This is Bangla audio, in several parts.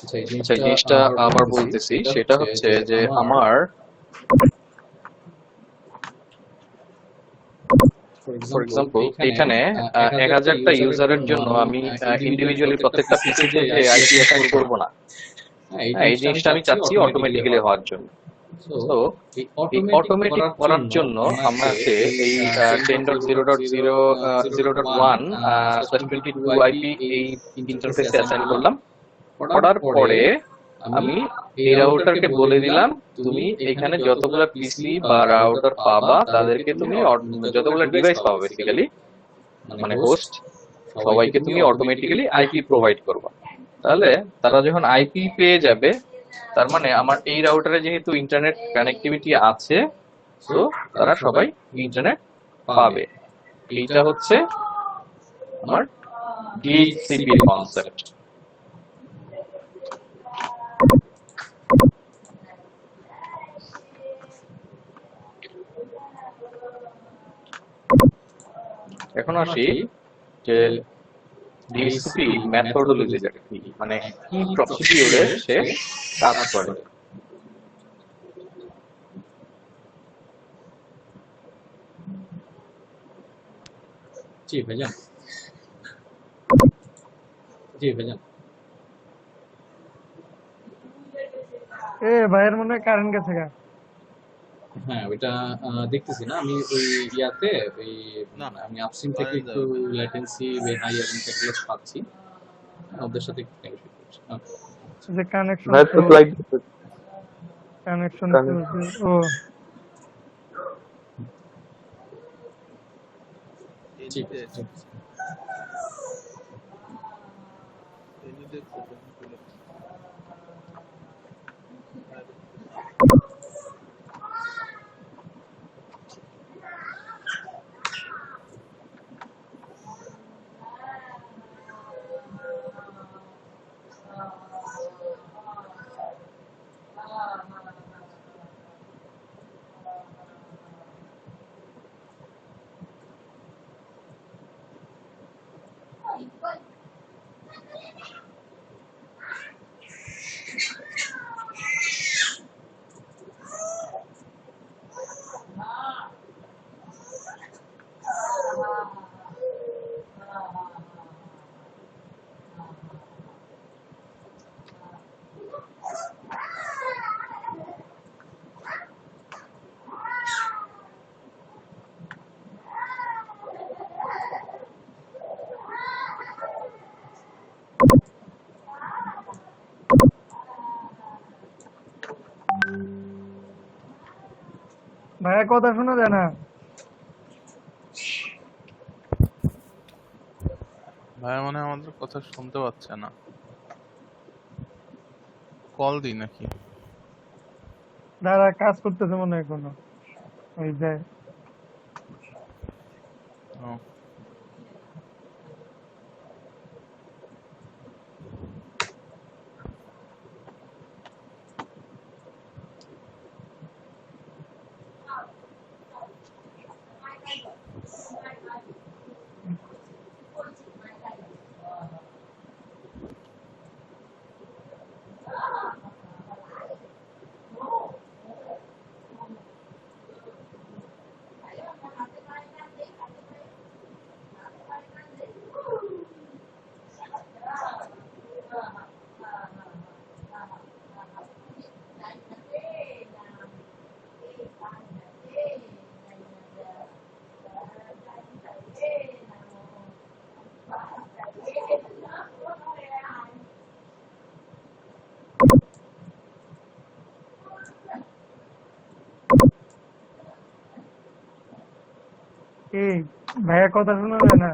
আচ্ছা, এই আচ্ছা, এই জিনিসটা জিনিসটা আবার আবার বলতেছি, বলতেছি, সেটা সেটা হচ্ছে হচ্ছে যে যে আমার আমার ফর ফর এক্সাম্পল এক্সাম্পল এইখানে এইখানে 1000টা 1000টা ইউজারের ইউজারের জন্য জন্য আমি আমি ইন্ডিভিজুয়ালি ইন্ডিভিজুয়ালি প্রত্যেকটা প্রত্যেকটা পিসিতে পিসিতে যে যে আইপি আইপি অ্যাসাইন অ্যাসাইন করব করব না। না। হ্যাঁ, এই হ্যাঁ, এই জিনিসটা আমি জিনিসটা আমি চাচ্ছি চাচ্ছি অটোমেটিক্যালি অটোমেটিক্যালি হওয়ার হওয়ার জন্য। জন্য। সো তো এই এই অটোমেটিক অটোমেটিক করার করার জন্য জন্য আমাকে আমাকে এই এই 10.0.0.0.1 স্ল্যাশ 10.0.0.1/22 22 আইপি আইপি এই এই ইন্টারফেসে ইন্টারফেসে অ্যাসাইন অ্যাসাইন করলাম। করলাম। করার করার পরে পরে আমি আমি এই এই রাউটারকে রাউটারকে বলে বলে দিলাম, দিলাম, তুমি তুমি এখানে এখানে যতগুলা যতগুলা পিসি পিসি বা বা রাউটার রাউটার পাবা পাবা তাদেরকে তাদেরকে তুমি তুমি যতগুলা যতগুলা ডিভাইস ডিভাইস পাবা পাবা বেসিক্যালি, বেসিক্যালি, মানে মানে হোস্ট, হোস্ট, সবাইকে সবাইকে তুমি তুমি automatically automatically IP IP provide provide করবা। করবা। তাহলে তাহলে তারা যখন আইপি পেয়ে যাবে, তার মানে আমার এই রাউটারে যেহেতু ইন্টারনেট কানেক্টিভিটি আছে, সো তো তারা তারা সবাই সবাই ইন্টারনেট ইন্টারনেট পাবে। পাবে। এইটা এইটা হচ্ছে হচ্ছে আমার আমার ডিএইচসিপি ডিএইচসিপির কনসেপ্ট। কনসেপ্ট। এখন এখন আসি আসি যে যে ডিএইচসিপি ডিএইচসিপি মেথোডোলজিটা মেথোডোলজিটা কি, কি, মানে মানে কি কি প্রসিডিউরে প্রসিডিউরে সে সে কাজ কাজ করে। করে। জি ভাইজান, জি ভাইজান। এ ভাইয়ের মনে হয় কারেন্ট গেছে গা। হ্যাঁ, ওইটা দেখতেছি না আমি ওই ইয়াতে ওই না, আমি আপস্ট্রিম থেকে কারেন্ট একটু যাবে কেন? ল্যাটেন্সি হাই এবং প্যাকেজ পাচ্ছি। ওদের সাথে একটু নেগোশিয়েট করছি। ওকে, যে কানেকশন ভাই তো fail, flight connection fail. Connect ও ঠিক এনিতে আছে, ঠিক আছে। এনিতে সেটিং খুলে বাইরে থেকে। ভাইয়া কথা শোনা যায় না। ভাই মনে হয় আমাদের কথা শুনতে পাচ্ছে না। কল দিই নাকি? দাদা কাজ করতেছে মনে হয় কোনো, ওই যায়। ও, এই ভাইয়া কথা শোনা যায় না।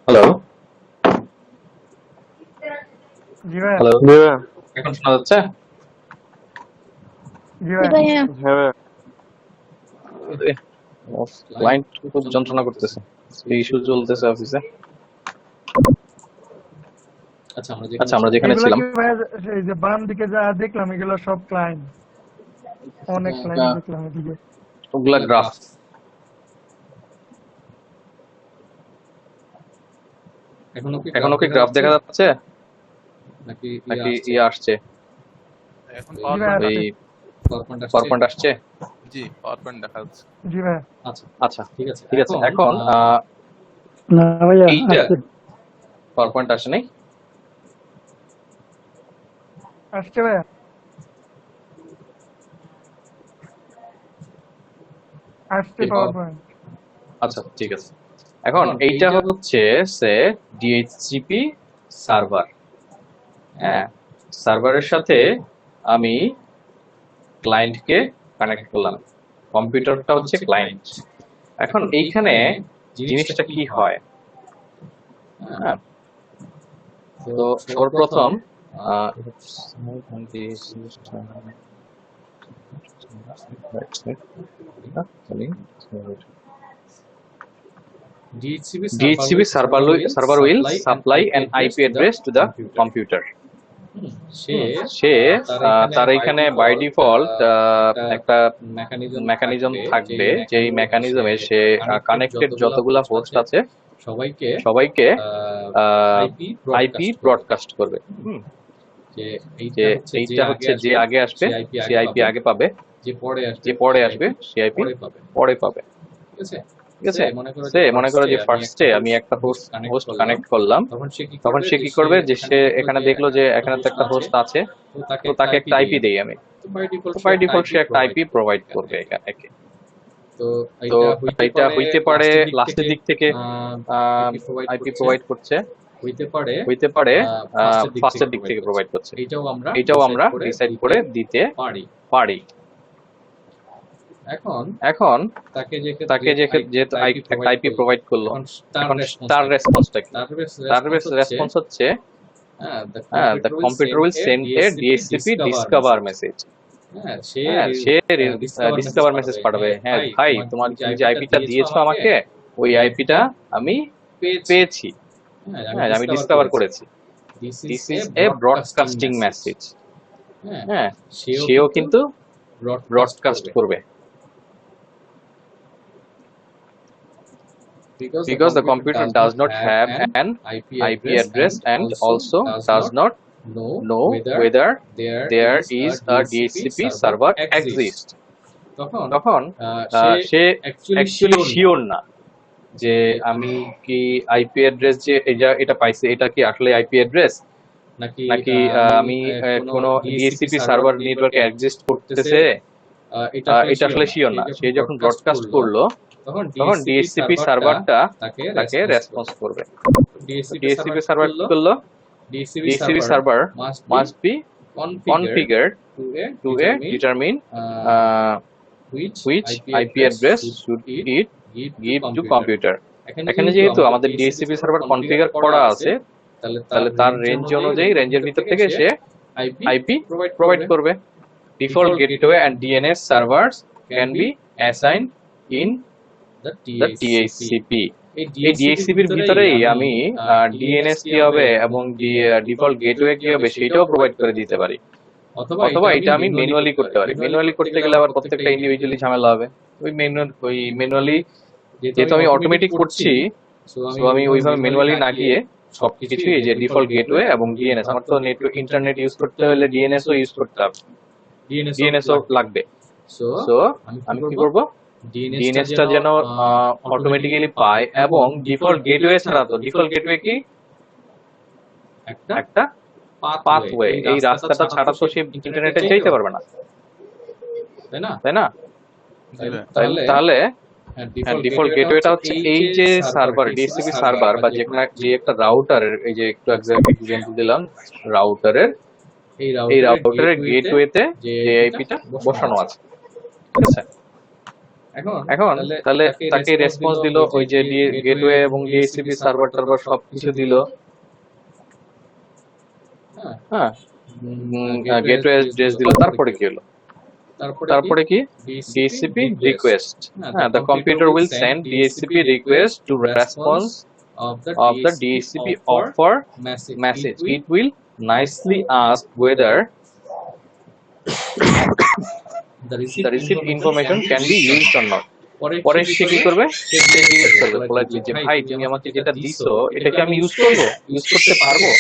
হ্যালো জি ভাইয়া। হ্যালো জি ভাইয়া। এখন শোনা যাচ্ছে? জি ভাইয়া। হ্যাঁ ভাইয়া। ক্লায়েন্ট খুব যন্ত্রণা করতেছে, ইস্যু চলতেছে অফিসে। আচ্ছা আচ্ছা আমরা যেখানে এগুলো ছিলাম, কি ভাইয়া, এই যে বাম দিকে যা দেখলাম এগুলো সব ক্লায়েন্ট, অনেক ক্লায়েন্ট দেখলাম এদিকে। ওগুলা গ্রাফ। এখনো কি গ্রাফ দেখা যাচ্ছে নাকি নাকি ইয়ে আসছে? এখন জি পাওয়ার ভাইয়া, পয়েন্ট আসছে। পাওয়ার পয়েন্ট আসছে? জি পাওয়ার পয়েন্ট দেখা যাচ্ছে। জি ভাইয়া। আচ্ছা আচ্ছা ঠিক আছে ঠিক আছে, এখন না ভাইয়া, এইটা আসছে পাওয়ার পয়েন্ট আসে নাই? আসছে ভাইয়া। আসছে পাওয়ার পয়েন্ট। আচ্ছা ঠিক আছে, এখন এইটা হচ্ছে সে ডিএইচসিপি সার্ভার। হ্যাঁ, সার্ভারের সাথে আমি ক্লায়েন্টকে কানেক্ট করলাম, কম্পিউটারটা হচ্ছে ক্লায়েন্ট। এখন এইখানে জিনিসটা কি হয়? হ্যাঁ, তো সর্বপ্রথম DHCP server will supply an IP address to the computer. সে তার এখানে বাই ডিফল্ট একটা মেকানিজম থাকবে, যেই মেকানিজমে সে কানেক্টেড যতগুলা হোস্ট আছে সবাইকে আইপি ব্রডকাস্ট করবে। যে এইটা হচ্ছে যে আগে আসবে সে আইপি আগে পাবে, যে পরে আসবে সে আইপি পরে পাবে। ঠিক আছে, সে মনে করো যে ফার্স্টে আমি একটা হোস্ট কানেক্ট করলাম, তখন সে কি করবে, যে সে এখানে দেখলো যে এখানে তো একটা হোস্ট আছে, তো তাকে একটা আইপি দেই আমি, তো বাই ডিফল্ট সে একটা আইপি প্রোভাইড করবে একে। তো এটা হইতে পারে লাস্টের দিক থেকে আইপি প্রোভাইড করছে, হইতে পারে ফার্স্টের দিক থেকে প্রোভাইড করছে। এটাও আমরা ডিসাইড করে দিতে পারি। এখন তাকে যেহেতু একটা আইপি প্রোভাইড করলো, এখন তার রেসপন্সটা কি? তার রেসপন্স হচ্ছে the computer will send a DHCP discover message. Say discover message পাঠাবে, হ্যাঁ ভাই তুমি যে আইপিটা দিয়েছো আমাকে, ওই আইপিটা আমি পেয়েছি, হ্যাঁ আমি ডিসকভার করেছি। This is a broadcasting message. হ্যাঁ, সেও কিন্তু ব্রডকাস্ট করবে, because the computer does not have an IP address and also does not know whether there is a DHCP server exists. তখন সে অ্যাকচুয়ালি শিওর না যে আমি কি আইপি অ্যাড্রেস যে এটা পাইছে এটা কি আসলে আইপি অ্যাড্রেস, নাকি আমি কোনো ডিএইচসিপি সার্ভার নেটওয়ার্কে এক্সিস্ট করতেছে, এটা আসলে শিওর না। সে যখন ব্রডকাস্ট করলো তখন ডিএইচসিপি সার্ভারটা তাকে রেসপন্স করবে। ডিএইচসিপি সার্ভার কি করলো? DHCP server must be configured to determine which IP address should it give to computer. এখানে যেহেতু আমাদের ডিএইচসিপি সার্ভার কনফিগার করা আছে, তাহলে তার রেঞ্জ অনুযায়ী রেঞ্জের ভিতর থেকে সে আইপি প্রোভাইড করবে। Default gateway and DNS servers can be assigned in the DHCP. এই ডিএইচসিপির ভিতরেই আমি ডিএনএস কি হবে এবং ডিফল্ট গেটওয়ে কি হবে সেটাও প্রোভাইড করে দিতে পারি, অথবা এটা আমি ম্যানুয়ালি করতে পারি। ম্যানুয়ালি করতে গেলে আবার প্রত্যেকটা ইন্ডিভিজুয়ালি ঝামেলা হবে। ওই ম্যানুয়ালি যেহেতু আমি অটোমেটিক করছি, সো আমি ওইভাবে ম্যানুয়ালি না গিয়ে সবকিছুই এই যে ডিফল্ট গেটওয়ে এবং ডিএনএস, আমার তো নেটওয়ার্ক ইন্টারনেট ইউজ করতে হলে ডিএনএসও ইউজ করতে হবে, ডিএনএসও লাগবে। সো আমি কি করব, ডিএনএসটা যেন অটোমেটিক্যালি পায়, এবং ডিফল্ট গেটওয়ে ছাড়া, তো ডিফল্ট গেটওয়ে কি একটা পাথওয়ে, এই রাস্তাটা ছাড়া তো সে ইন্টারনেটে যেতে পারবে না, তাই না? তাহলে ডিফল্ট গেটওয়েটা হচ্ছে এই যে সার্ভার ডিএসসিপি সার্ভার বা যে একটা রাউটারের, এই যে একটু এক্সাম্পল দিলাম রাউটারের, এই রাউটারের গেটওয়েতে যে আইপিটা বসানো আছে, ঠিক আছে? এখন তাহলে তাকে রেসপন্স দিল ওই যে গেটওয়ে এবং ডিএসসিপি সার্ভার টার্ভার সবকিছু দিল, হ্যাঁ, গেটওয়ে অ্যাড্রেস দিল, তারপরে কি হলো? তারপরে কি ডিএসসিপি রিকোয়েস্ট, হ্যাঁ, the computer will send DHCP request to response of the DHCP offer message. It will nicely ask whether the received information can be used or not. পরে সে কি করবে? সে জিজ্ঞেস করবে politely যে ভাই তুমি আমাকে যেটা দিছো এটা কি আমি ইউজ করব, ইউজ করতে পারবো?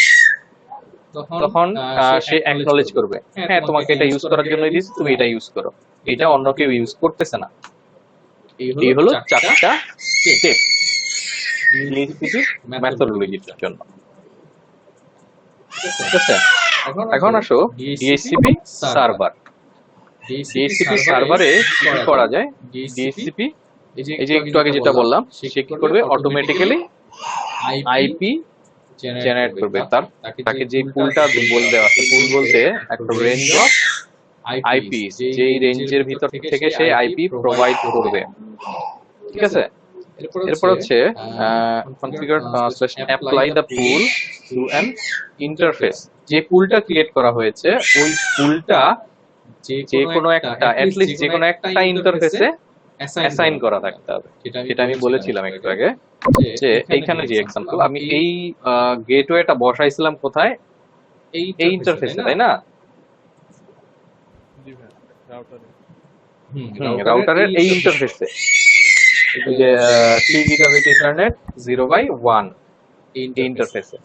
তখন সে অ্যাকনলেজ করবে, হ্যাঁ তোমাকে এটা ইউজ করার জন্যই দিয়েছি, তুমি এটা ইউজ করো। এটা অন্য কেউ ইউজ করতেছে না। এই হলো চারটা স্টেপ ডিএসসিপি মেথডোলজির জন্য, ঠিক আছে? এখন আসো ডিএসসিপি সার্ভার। ডিএসসিপি সার্ভারে কি করা যায়? ডিএসসিপি এই যে একটু আগে যেটা বললাম, সে কি করবে? অটোমেটিক্যালি আইপি জেনারেট করবে। তাকে যে পুলটা বলতে আছে, পুল বলতে একটা রেঞ্জ অফ আইপি, যেই রেঞ্জের ভিতর থেকে সে আইপি প্রোভাইড করবে, ঠিক আছে? এরপর হচ্ছে configure apply the pool to an interface. যে পুলটা ক্রিয়েট করা হয়েছে ওই পুলটা যে কোনো একটা অ্যাটলিস্ট যে কোনো একটা ইন্টারফেসে অ্যাসাইন করা থাকতে হবে। যেটা আমি বলেছিলাম একটু আগে, যে এইখানে যে এক্সাম্পল আমি এই গেটওয়েটা বসাইছিলাম কোথায়? এই ইন্টারফেসে, তাই না? জি ভাই, রাউটারে। রাউটারের এই ইন্টারফেসে এই যে 3 গিগাবিট ইথারনেট 0/1 এই ইন্টারফেসে।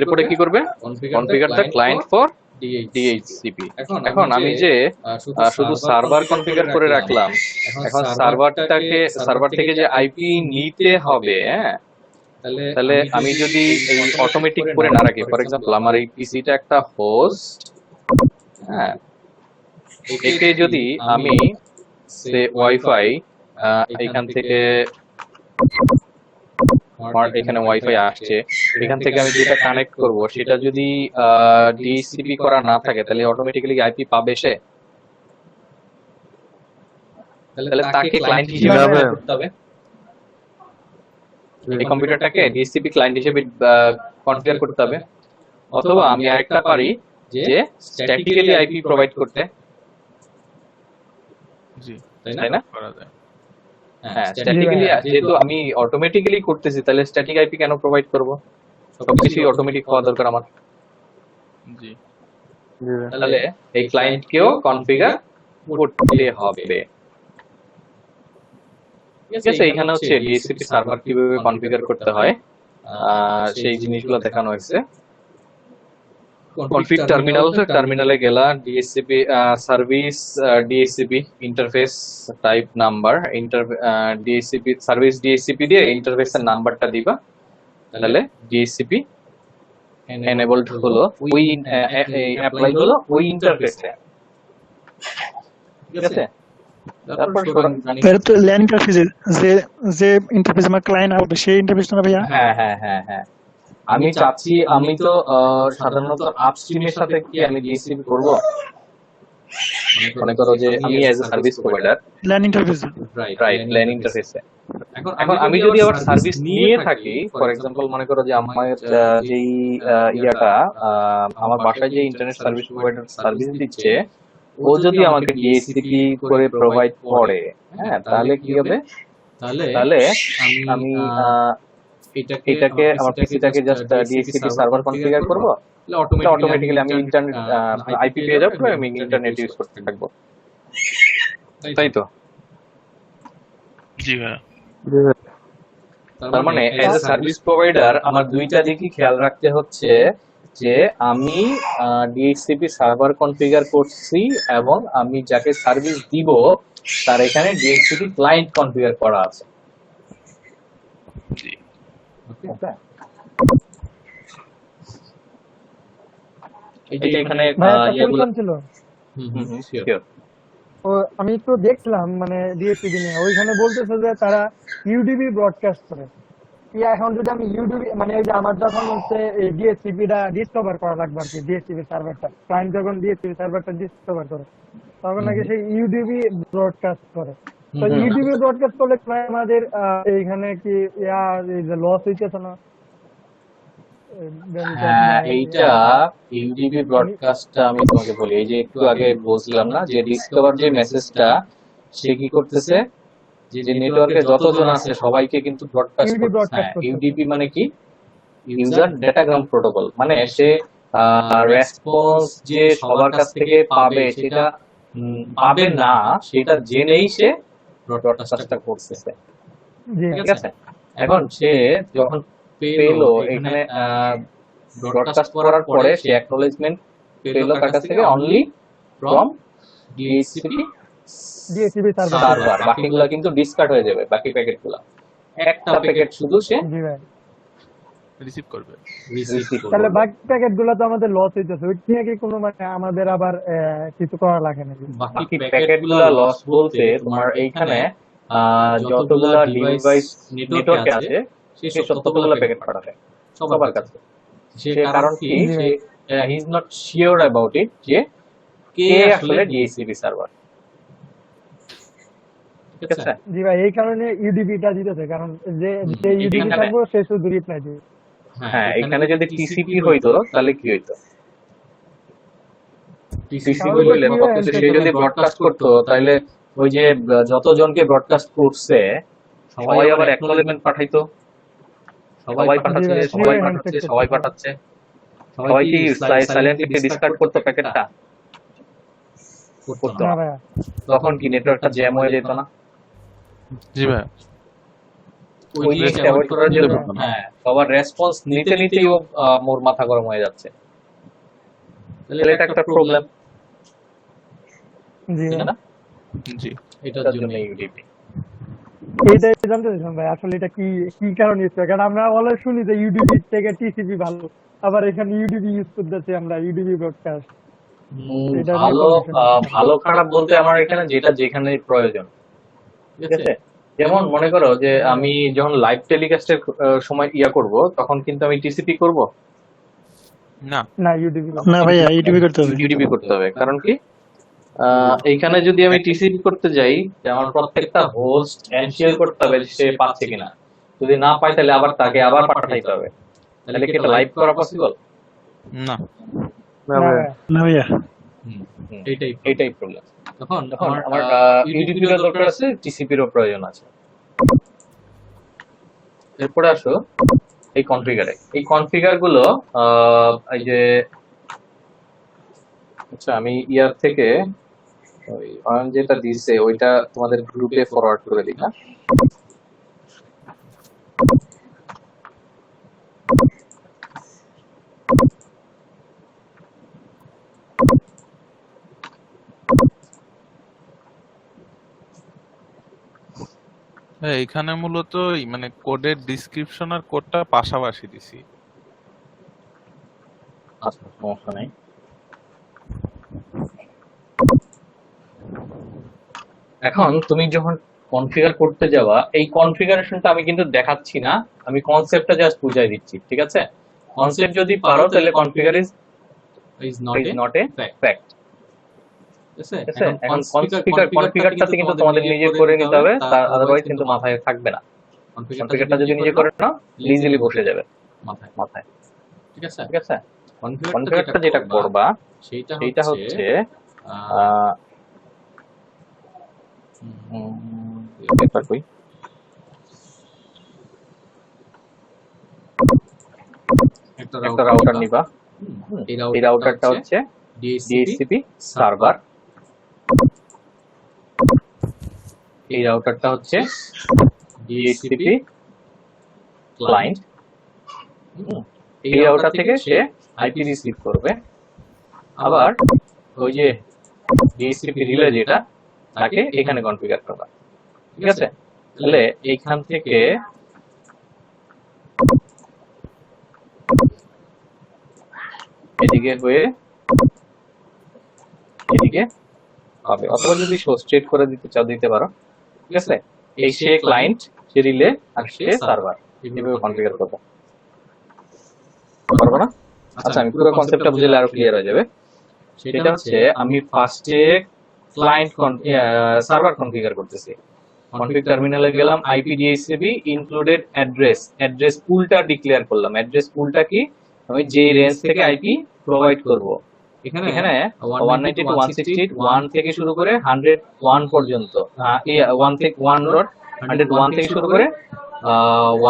এরপরে কি করবে? Configure the client for DHCP. এখন আমি যে শুধু সার্ভার কনফিগার করে রাখলাম, এখন সার্ভার থেকে যে আইপি নিতে হবে, হ্যাঁ, তাহলে আমি যদি এই অটোমেটিক করে না রাখি, ফর এক্সাম্পল আমার এই পিসিটা একটা হোস্ট, হ্যাঁ, একে যদি আমি সে ওয়াইফাই এখান থেকে আমার এখানে ওয়াইফাই আসছে, এখান থেকে আমি যেটা কানেক্ট করব সেটা যদি ডিএইচসিপি করা না থাকে, তাহলে অটোমেটিক্যালি আইপি পাবে সে? তাহলে তাকে ক্লায়েন্ট হিসেবে করতে হবে, এই কম্পিউটারটাকে ডিএইচসিপি ক্লায়েন্ট হিসেবে কনফিগার করতে হবে। অথবা আমি আরেকটা পারি যে স্ট্যাটিক্যালি আইপি প্রোভাইড করতে, জি, তাই না? করা যায়। হ্যাঁ, স্ট্যাটিক্যালি যেহেতু আমি অটোমেটিক্যালি করতেছি, তাহলে স্ট্যাটিক আইপি কেন প্রোভাইড করব? সবকিছুই অটোমেটিক হওয়া দরকার আমার। জি, তাহলে এই ক্লায়েন্টকেও কনফিগার করতে হবে, ঠিক আছে? এখানে হচ্ছে ডিএইচসিপি সার্ভার কিভাবে কনফিগার করতে হয় সেই জিনিসগুলো দেখানো হয়েছে। কনফিগ টার্মিনালে গেলা, DHCP service DHCP interface type number, DHCP service DHCP দিয়ে ইন্টারফেসের নাম্বারটা দিবা, তাহলে ডিএইচসিপি এনেবলড হলো, ওই অ্যাপ্লাই হলো ওই ইন্টারফেসে, ঠিক আছে? তারপর এর তো ল্যান ইন্টারফেস, যে ইন্টারফেস আমার ক্লায়েন্ট হবে সেই ইন্টারফেস না ভাইয়া? হ্যাঁ, আমি চাচ্ছি, আমি তো সাধারণত আপস্ট্রিমের সাথে কি আমি ডিএইচসিপি করব? মনে করো যে আমি as a service provider, LAN interface, right, LAN ইন্টারফেসে। এখন আমি যদি আবার সার্ভিস নিয়ে থাকি, ফর এক্সাম্পল মনে করো যে আমার যেই ইয়াটা আমার বাসায় যে ইন্টারনেট সার্ভিস প্রোভাইডার সার্ভিস দিচ্ছে, ও যদি আমাকে ডিএইচসিপি করে প্রোভাইড করে, হ্যাঁ, তাহলে কি হবে? তাহলে আমি এটাকে আমার পিসিটাকে জাস্ট ডিএইচসিপি সার্ভার কনফিগার করব, তাহলে অটোমেটিক্যালি আমি ইন্টারনেট আইপি পেয়ে যাব, আমি ইন্টারনেট ইউজ করতে থাকবো, তাই তো? জি ভাই। তার মানে অ্যাজ এ সার্ভিস প্রোভাইডার আমার দুইটা দিকই খেয়াল রাখতে হচ্ছে, যে আমি ডিএইচসিপি সার্ভার কনফিগার করছি এবং আমি যাকে সার্ভিস দিব তার এখানে ডিএইচসিপি ক্লায়েন্ট কনফিগার করা আছে। জি, ওকে, এই যে এখানে ভাই একটা ইয়েগুলো কোয়েশ্চন ছিল। শিওর। sure. ও আমি তো দেখলাম মানে ডিএসটিভি নিয়ে ওইখানে বলতেছে যে তারা ইউডিবি ব্রডকাস্ট করে। এখন যদি আমি ইউডিবি মানে এই যে আমার যখন হচ্ছে ডিএসটিভিটা ডিসকভার করা লাগবে আর কি, ডিএসটিভি সার্ভারটা ক্লায়েন্ট যখন ডিএসটিভি সার্ভারটা ডিসকভার করে তখন নাকি সেই ইউডিবি ব্রডকাস্ট করে। তো ইউডিবি ব্রডকাস্ট করলে প্রায় আমাদের এইখানে কি লস হইতেছে না? হ্যাঁ, এইটা ইউডিবি ব্রডকাস্টটা আমি তোমাকে বলি, এই যে একটু আগে বলছিলাম না যে ডিসকভার যে মেসেজটা সে কি করতেছে, যে নেটওয়ার্কে যতজন আছে সবাইকে কিন্তু ব্রডকাস্ট করতেছে। ইউডিপি মানে কি? ইউজার ডেটাগ্রাম প্রোটোকল, মানে সে রেসপন্স যে সবার কাছ থেকে পাবে সেটা পাবে না, সেটা জেনেই সে ব্রডকাস্টটা করতেছে। ঠিক আছে, এখন সে যখন পেলো এখানে ব্রডকাস্ট করার পরে সে অ্যাকনলেজমেন্ট পেলো কার কাছ থেকে? Only from DHCP server. বাকিগুলো কিন্তু ডিসকার্ড হয়ে যাবে, বাকি প্যাকেটগুলো। একটা প্যাকেট শুধু সে রিসিভ করবে। তাহলে বাকি প্যাকেট গুলো তো আমাদের লস হইতেছে, ওই নিয়ে কি কোনো মানে আমাদের আবার কিছু করা লাগে নাকি? বাকি প্যাকেটগুলো লস বলতে তোমার এইখানে যতগুলা ডিভাইস নেটওয়ার্কে আছে সে ততগুলো প্যাকেট পাঠাবে সবার কাছে। সে কারণ কি, সে he is not sure about it যে কে আসলে ডিএইচসিপি সার্ভার। ঠিক আছে, জি ভাই, এই কারণে ইউডিপিটা দিতেছে, কারণ যে ইউডিপি থাকবো সে শুধু রিপ্লাই দিবে। হ্যাঁ, এখানে যদি টিসিপি হইতো তাহলে কি হইতো? টিসিপি হইলে সে যদি ব্রডকাস্ট করতো তাহলে ওই যে যতজনকে ব্রডকাস্ট করছে সবাই আবার অ্যাকনলেজমেন্ট পাঠাইতো। সবাই পাঠাচ্ছে, সবাই পাঠাচ্ছে, সবাই পাঠাচ্ছে, সবাই কি সাইলেন্টলি ডিসকার্ড করতো প্যাকেটটা? করতো না না। ভাইয়া, তখন কি নেটওয়ার্কটা জ্যাম হয়ে যেত না? জি ভাই, ওই জিনিসটা অ্যাভয়েড করার জন্য হ্যাঁ, সবার রেসপন্স নিতে নিতেই ও মোর মাথা গরম হয়ে যাচ্ছে, তাহলে এটা একটা প্রবলেম, জি তাই না? জি। এটার জন্য ইউডিপি। এইটাই জানতে চাইছিলাম ভাই, আসলে এটা কি কি কারণে ইউজ করে? কারণ আমরা অলরেডি শুনি যে ইউডিপি থেকে টিসিপি ভালো, আবার এখানে ইউডিপি ইউজ করতেছি আমরা, ইউডিপি ব্রডকাস্ট। ভালো ভালো খারাপ বলতে আমার এখানে যেটা যেখানে প্রয়োজন। ঠিক আছে, যেমন মনে করো যে আমি যখন লাইভ টেলিকাস্টের সময় করব তখন কিন্তু আমি টিসিপি করব না, না ইউডিপি না ভাইয়া, ইউটিউবে করতে হবে। ইউডিপি করতে হবে। কারণ কি, এইখানে যদি আমি টিসিপি করতে যাই আমার প্রত্যেকটা হোস্ট এনশিওর করতে হবে সে পাচ্ছে কিনা। যদি না পায় তাহলে আবার তাকে আবার পাঠাইতে হবে। তাহলে কি এটা লাইভ করা পসিবল? না। না ভাইয়া, এইটাই প্রবলেম। তখন আমার ইউডিপির দরকার আছে, টিসিপিরও প্রয়োজন আছে। এরপরে আসো এই কনফিগারে। এই কনফিগার গুলো এই যে আচ্ছা, আমি ইয়ার থেকে ওই অয়ন যেটা দিয়েছে ওইটা তোমাদের গ্রুপে ফরওয়ার্ড করে দিই। না হ্যাঁ, এখানে মূলত মানে কোডের ডিসক্রিপশন আর কোডটা পাশাপাশি দিছি। আচ্ছা, সমস্যা নেই। এখন তুমি যখন কনফিগার করতে যাবা, এই কনফিগারেশনটা আমি কিন্তু দেখাচ্ছি না, আমি কনসেপ্টটা জাস্ট বুঝাই দিচ্ছি। ঠিক আছে, কনসেপ্ট যদি পারো তাহলে configure is not a fact. এখন কনফিগারটা কিন্তু তোমাদের নিজে করে নিতে হবে, আদারওয়াইজ কিন্তু মাথায় থাকবে না। কনফিগারটা যদি নিজে করে নাও ইজিলি বসে যাবে মাথায়। ঠিক আছে, কনফিগারটা যেটা করবা সেইটা হচ্ছে একটা রাউটার নিবা। এই রাউটারটা হচ্ছে ডিএইচসিপি সার্ভার, এই রাউটারটা হচ্ছে ডিএইচসিপি ক্লায়েন্ট। এই রাউটার থেকে সে আইপি রিসিভ করবে, আবার ওই যে ডিএইচসিপি রিলে যেটা তাকে এখানে কনফিগার করবা। ঠিক আছে, তাহলে এইখান থেকে এদিকে হয়ে এদিকে পাবে, অথবা যদি শো স্ট্রেট করে দিতে চাও দিতে পারো। ঠিক আছে, এই সে ক্লায়েন্ট, সে রিলে, আর সে সার্ভার, এইভাবে কনফিগার করবো, পারবো না? আচ্ছা, আমি পুরো কনসেপ্টটা বুঝলে আরো ক্লিয়ার হয়ে যাবে। সেটা হচ্ছে আমি ফার্স্টে ক্লায়েন্ট সার্ভার কনফিগার করতেছি। কনফিগ টার্মিনালে গেলাম, আইপি ডিএইচসিপি ইনক্লুডেড অ্যাড্রেস পুলটা ডিক্লেয়ার করলাম। অ্যাড্রেস পুলটা কি? আমি যে রেঞ্জ থেকে আইপি প্রোভাইড করব, এখানে 192.168.1 থেকে শুরু করে 101 পর্যন্ত, 101 থেকে শুরু করে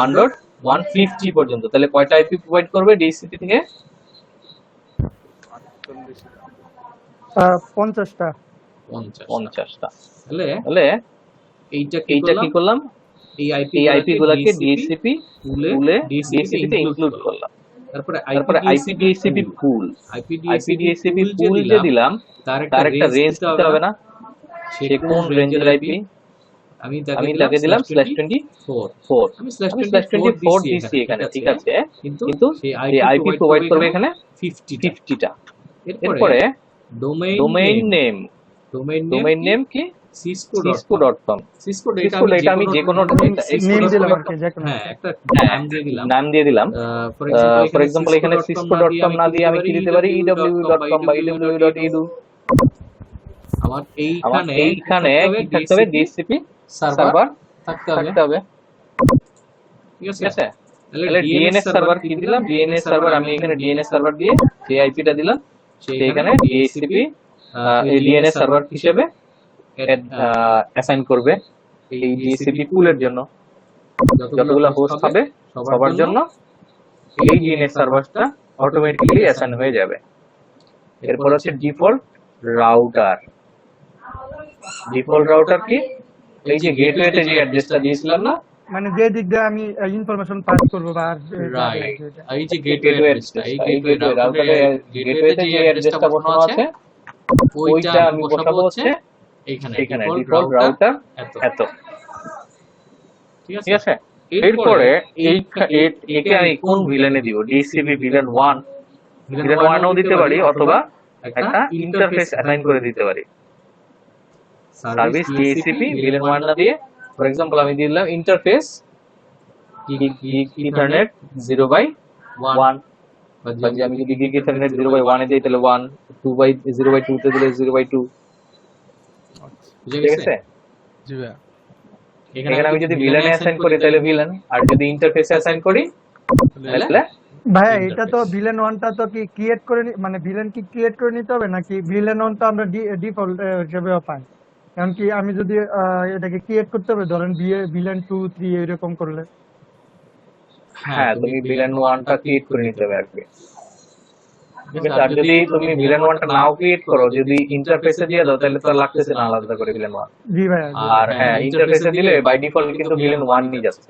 1.150 পর্যন্ত। তাহলে কয়টা আইপি প্রোভাইড করবে ডিএইচসিপি থেকে? 50টা। 50টা। তাহলে এইটা কি করলাম? এই আইপি গুলোকে ডিএইচসিপি পুলে ডিএইচসিপি তে ইনক্লুড করলাম। তারপরে আইপি ডিএইচসিপি পুল যে দিলাম, তার একটা রেঞ্জ দিতে হবে না? সে কোন রেঞ্জের আইপি? আমি তাকে দিলাম /24। আমি /24 দিছি এখানে, ঠিক আছে, কিন্তু এই আইপি প্রোভাইড করবে এখানে 50টা। এরপরে ডোমেইন নেম কি? cisco.com। এটা আমি যে কোনো নাম দিয়ে দিলাম। ফর এক্সাম্পল এখানে cisco.com না দিয়ে আমি কি দিতে পারি? ew.com বা ew.edu। আমার এইখানে কি থাকতে হবে? ডিএইচসিপি সার্ভার থাকতে হবে। ঠিক আছে, তাহলে ডিএনএস সার্ভার কি দিলাম? ডিএনএস সার্ভার আমি এখানে ডিএনএস সার্ভার দিয়ে যে আইপিটা দিলাম, সেখানে ডিএইচসিপি এই ডিএনএস সার্ভার হিসেবে অ্যাসাইন করবে এই ডিএইচসিপি পুলের জন্য। যতগুলো হোস্ট হবে সবার জন্য এই ডিএনএস সার্ভারটা অটোমেটিক্যালি অ্যাসাইন হয়ে যাবে। এরপর হচ্ছে ডিফল্ট রাউটার কি? এই যে গেটওয়েতে যে অ্যাড্রেসটা দিয়েছিলাম না, মানে যে দিক দিয়ে আমি ইনফরমেশন পাস করব, বা রাইট, এই যে গেটওয়ে অ্যাড্রেসটা, এই গেটওয়ে রাউটারে গেটওয়েতে যে অ্যাড্রেসটা বসানো আছে, ওইটা আমি বসাবো হচ্ছে এখানে ডিফল্ট রাউটার এত। ঠিক আছে, এরপরে একে আমি কোন ভিলেনে দিব? ডিএইচসিপি ভিলেন 1 ও দিতে পারি, অথবা একটা ইন্টারফেস অ্যাসাইন করে দিতে পারি। সার্ভিস ডিএইচসিপি ভিলেন 1 না দিয়ে, ফর এক্সাম্পল আমি দিলাম ইন্টারফেস ইথারনেট 0/1, বা যে আমি যদি গিগ ইথারনেট 0/1 এ দিই তাহলে 1, 0/2 তে দিলে 0/2। ঠিক আছে, জি ভাই। এখানে আমি যদি ভিলেনে অ্যাসাইন করি তাহলে ভিলেন, আর যদি ইন্টারফেসে অ্যাসাইন করি তাহলে ভাই এটা তো ভিলেন 1টা তো কি ক্রিয়েট করে মানে ভিলেন কি ক্রিয়েট করে নিতে হবে, নাকি ভিলেন 1 তো আমরা ডিফল্ট হিসেবেও পাই? কারণ কি আমি যদি এটাকে ক্রিয়েট করতে হবে, ধরেন ভিলেন 2 3 এরকম করলে, হ্যাঁ তুমি ভিলেন 1টা ক্রিয়েট করে নিতে হবে আর কি। আর যদি তুমি ভিলেন 1টা নাও ক্রিয়েট করো, যদি ইন্টারফেসে দিয়ে দাও তাহলে তো লাগতেছে না আলাদা করে ভিলেন 1। জি ভাই। আর হ্যাঁ, ইন্টারফেসে দিলে বাই ডিফল্ট কিন্তু ভিলেন 1 নিয়ে যাচ্ছে।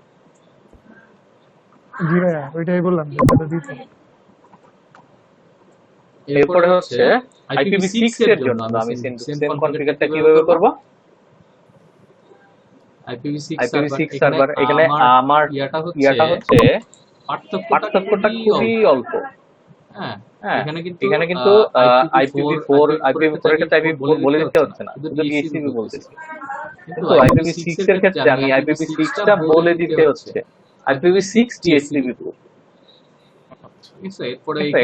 জি ভাই, ওইটাই বললাম যেটা দিতে। এরপরে হচ্ছে IPv6 এর জন্য আমি সেম কনফিগারটা কিভাবে করব? IPv6 সার্ভার, এখানে আমার ইয়াটা হচ্ছে পার্থক্যটা খুবই অল্প। হ্যাঁ, এখানে কিন্তু IPv4 এর ক্ষেত্রে IPv4 বলে দিতে হচ্ছে না, শুধু DHCP বলতেছি। কিন্তু IPv6 এর ক্ষেত্রে আমি IPv6 টা বলে দিতে হচ্ছে IPv6 DHCP পুল।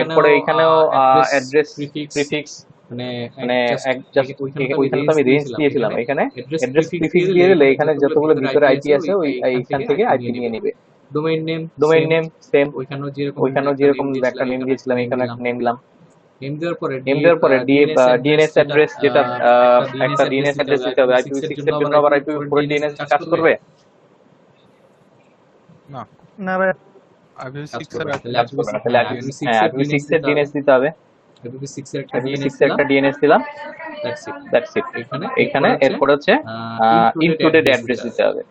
এরপরে এখানেও অ্যাড্রেস প্রিফিক্স, মানে ওইখানে তো আমি রেঞ্জ দিয়েছিলাম, এখানে অ্যাড্রেস প্রিফিক্স দিয়ে দিলে এখানে যতগুলো ভিতরে আইপি আছে এইখান থেকে আইপি নিয়ে নেবে। ডোমেইন নেম সেম, ওইখানেও যেরকম একটা নেম দিয়েছিলাম এখানে একটা নেম দিলাম। নেম দেওয়ার পরে ডিএনএস অ্যাড্রেস, যেটা একটা ডিএনএস অ্যাড্রেস দিতে হবে। IPv6 এর জন্য আবার IPv4 এর ডিএনএস কাজ করবে না? না ভাই, IPv6 এর ডিএনএস দিতে হবে। IPv6 এর একটা ডিএনএস দিলাম, দ্যাটস ইট। এখানে এরপর হচ্ছে ইনক্লুডেড অ্যাড্রেস দিতে হবে।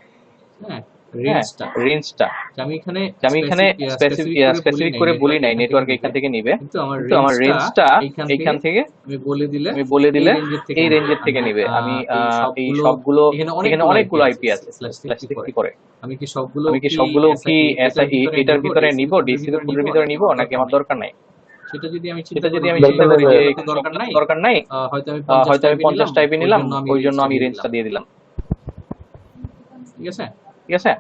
রেঞ্জটা আমি এখানে স্পেসিফিক করে বলি নাই, নেটওয়ার্ক এখান থেকে নিবে, কিন্তু আমার রেঞ্জটা এইখান থেকে আমি বলে দিলে এই রেঞ্জের থেকে নিবে। আমি এই সবগুলো, এখানে অনেকগুলো আইপি আছে /60 করে, আমি কি সবগুলো কি এটার ভিতরে নিব, ডিসিপি পুলের ভিতরে নিব, নাকি আমার দরকার নাই? সেটা যদি আমি চিন্তা করি যে দরকার নাই, হয়তো আমি হয়তো আমি 50 টাইপে নিলাম, ওই জন্য আমি রেঞ্জটা দিয়ে দিলাম। ঠিক আছে, ঠিক আছে,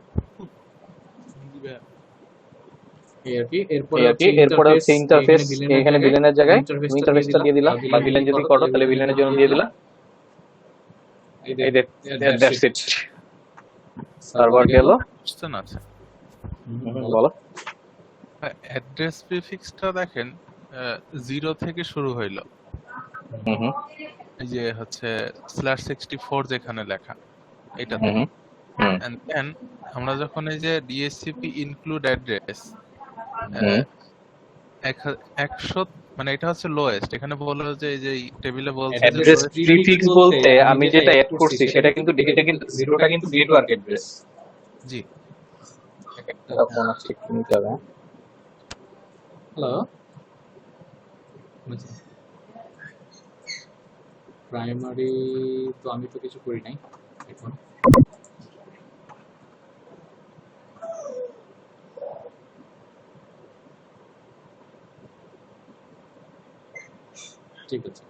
এরপরে হচ্ছে ইন্টারফেস। এখানে ভিলেনের জায়গায় ইন্টারফেসটা দিয়ে দিলাম, বা ভিলেন যদি করো তাহলে ভিলেনের জন্য দিয়ে দিলাম। এই দ্যাটস ইট, সার্ভার গেল। কোশ্চেন আছে, বলো। অ্যাড্রেস প্রিফিক্সটা দেখেন 0 থেকে শুরু হইলো, এই যে হচ্ছে /64 যেখানে লেখা এটাতে। এন্ড দেন আমরা যখন এই যে ডিএসসিপি ইনক্লুড অ্যাড্রেস 100, মানে এটা হচ্ছে লোয়েস্ট। এখানে বললো যে এই যে টেবিলে বলছে অ্যাড্রেস প্রিফিক্স বলতে আমি যেটা এড করছি সেটা কিন্তু এটা কিন্তু জিরোটা কিন্তু নেটওয়ার্ক অ্যাড্রেস। জি, একটা ফোন আছে, একটু নিতে হবে। হ্যালো, প্রাইমারি তো আমি তো কিছু করি নাই এখন। ঠিক আছে,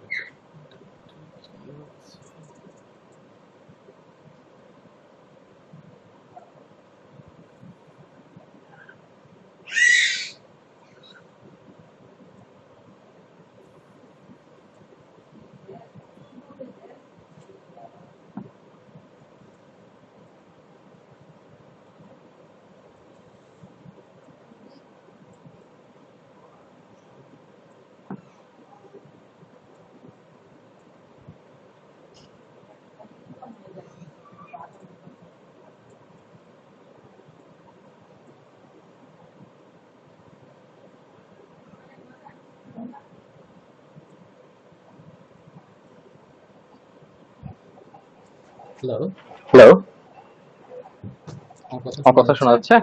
হ্যালো হ্যালো, আমার কথা শোনা যাচ্ছে?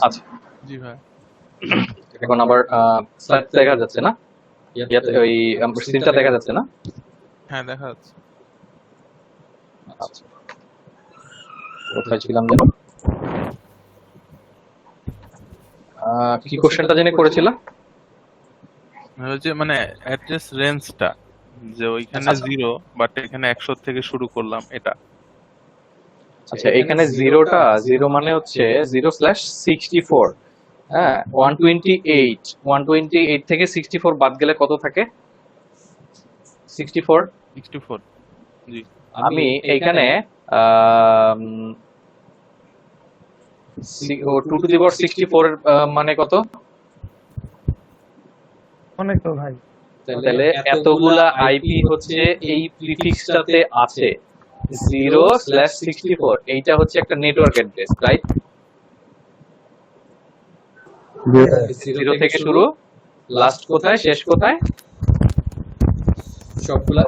আচ্ছা, জি ভাই। এখন আবার স্লাইড দেখা যাচ্ছে না? ওই স্ক্রিনটা দেখা যাচ্ছে না? হ্যাঁ, দেখা যাচ্ছে। আচ্ছা, কোথায় ছিলাম যেন? কি কোশ্চেনটা জেনে করেছিলাম? ওই যে মানে অ্যাড্রেস রেঞ্জটা, যে ওইখানে 0 বাট এখানে 100 থেকে শুরু করলাম এটা। আচ্ছা, এখানে জিরোটা, জিরো মানে হচ্ছে 0/64। হ্যাঁ, 128 থেকে 64 বাদ গেলে কত থাকে? 64। 64, জি। আমি এইখানে 2^64 এর মানে কত? অনেক তো ভাই। তাহলে এতগুলা আইপি হচ্ছে এই প্রিফিক্সটাতে আছে। 0/64 এইটা হচ্ছে একটা নেটওয়ার্ক অ্যাড্রেস, রাইট? 0 থেকে শুরু, লাস্ট কোথায়, শেষ কোথায়? সবগুলা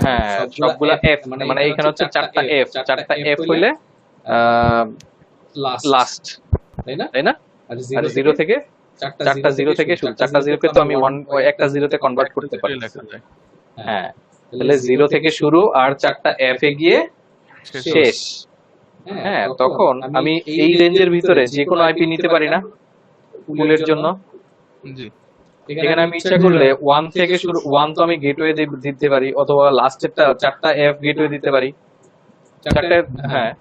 হ্যাঁ, সবগুলা এফ, মানে এখানে হচ্ছে চারটা এফ হইলে লাস্ট, তাই না? আর 0 থেকে চারটা 0 থেকে শুরু, চারটা 0 কে তো আমি একটা 0 তে কনভার্ট করতে পারি। হ্যাঁ, তাহলে 0 থেকে শুরু আর চারটা এফ এ গিয়ে শেষ। হ্যাঁ, তখন আমি এই রেঞ্জের ভিতরে যে কোনো আইপি নিতে পারি না পুলের জন্য? জি, এখানে আমি ইচ্ছা করলে 1 থেকে শুরু, 1 তো আমি গেটওয়ে দিতে পারি, অথবা লাস্টেরটা চারটা এফ গেটওয়ে দিতে পারি। চারটা, হ্যাঁ।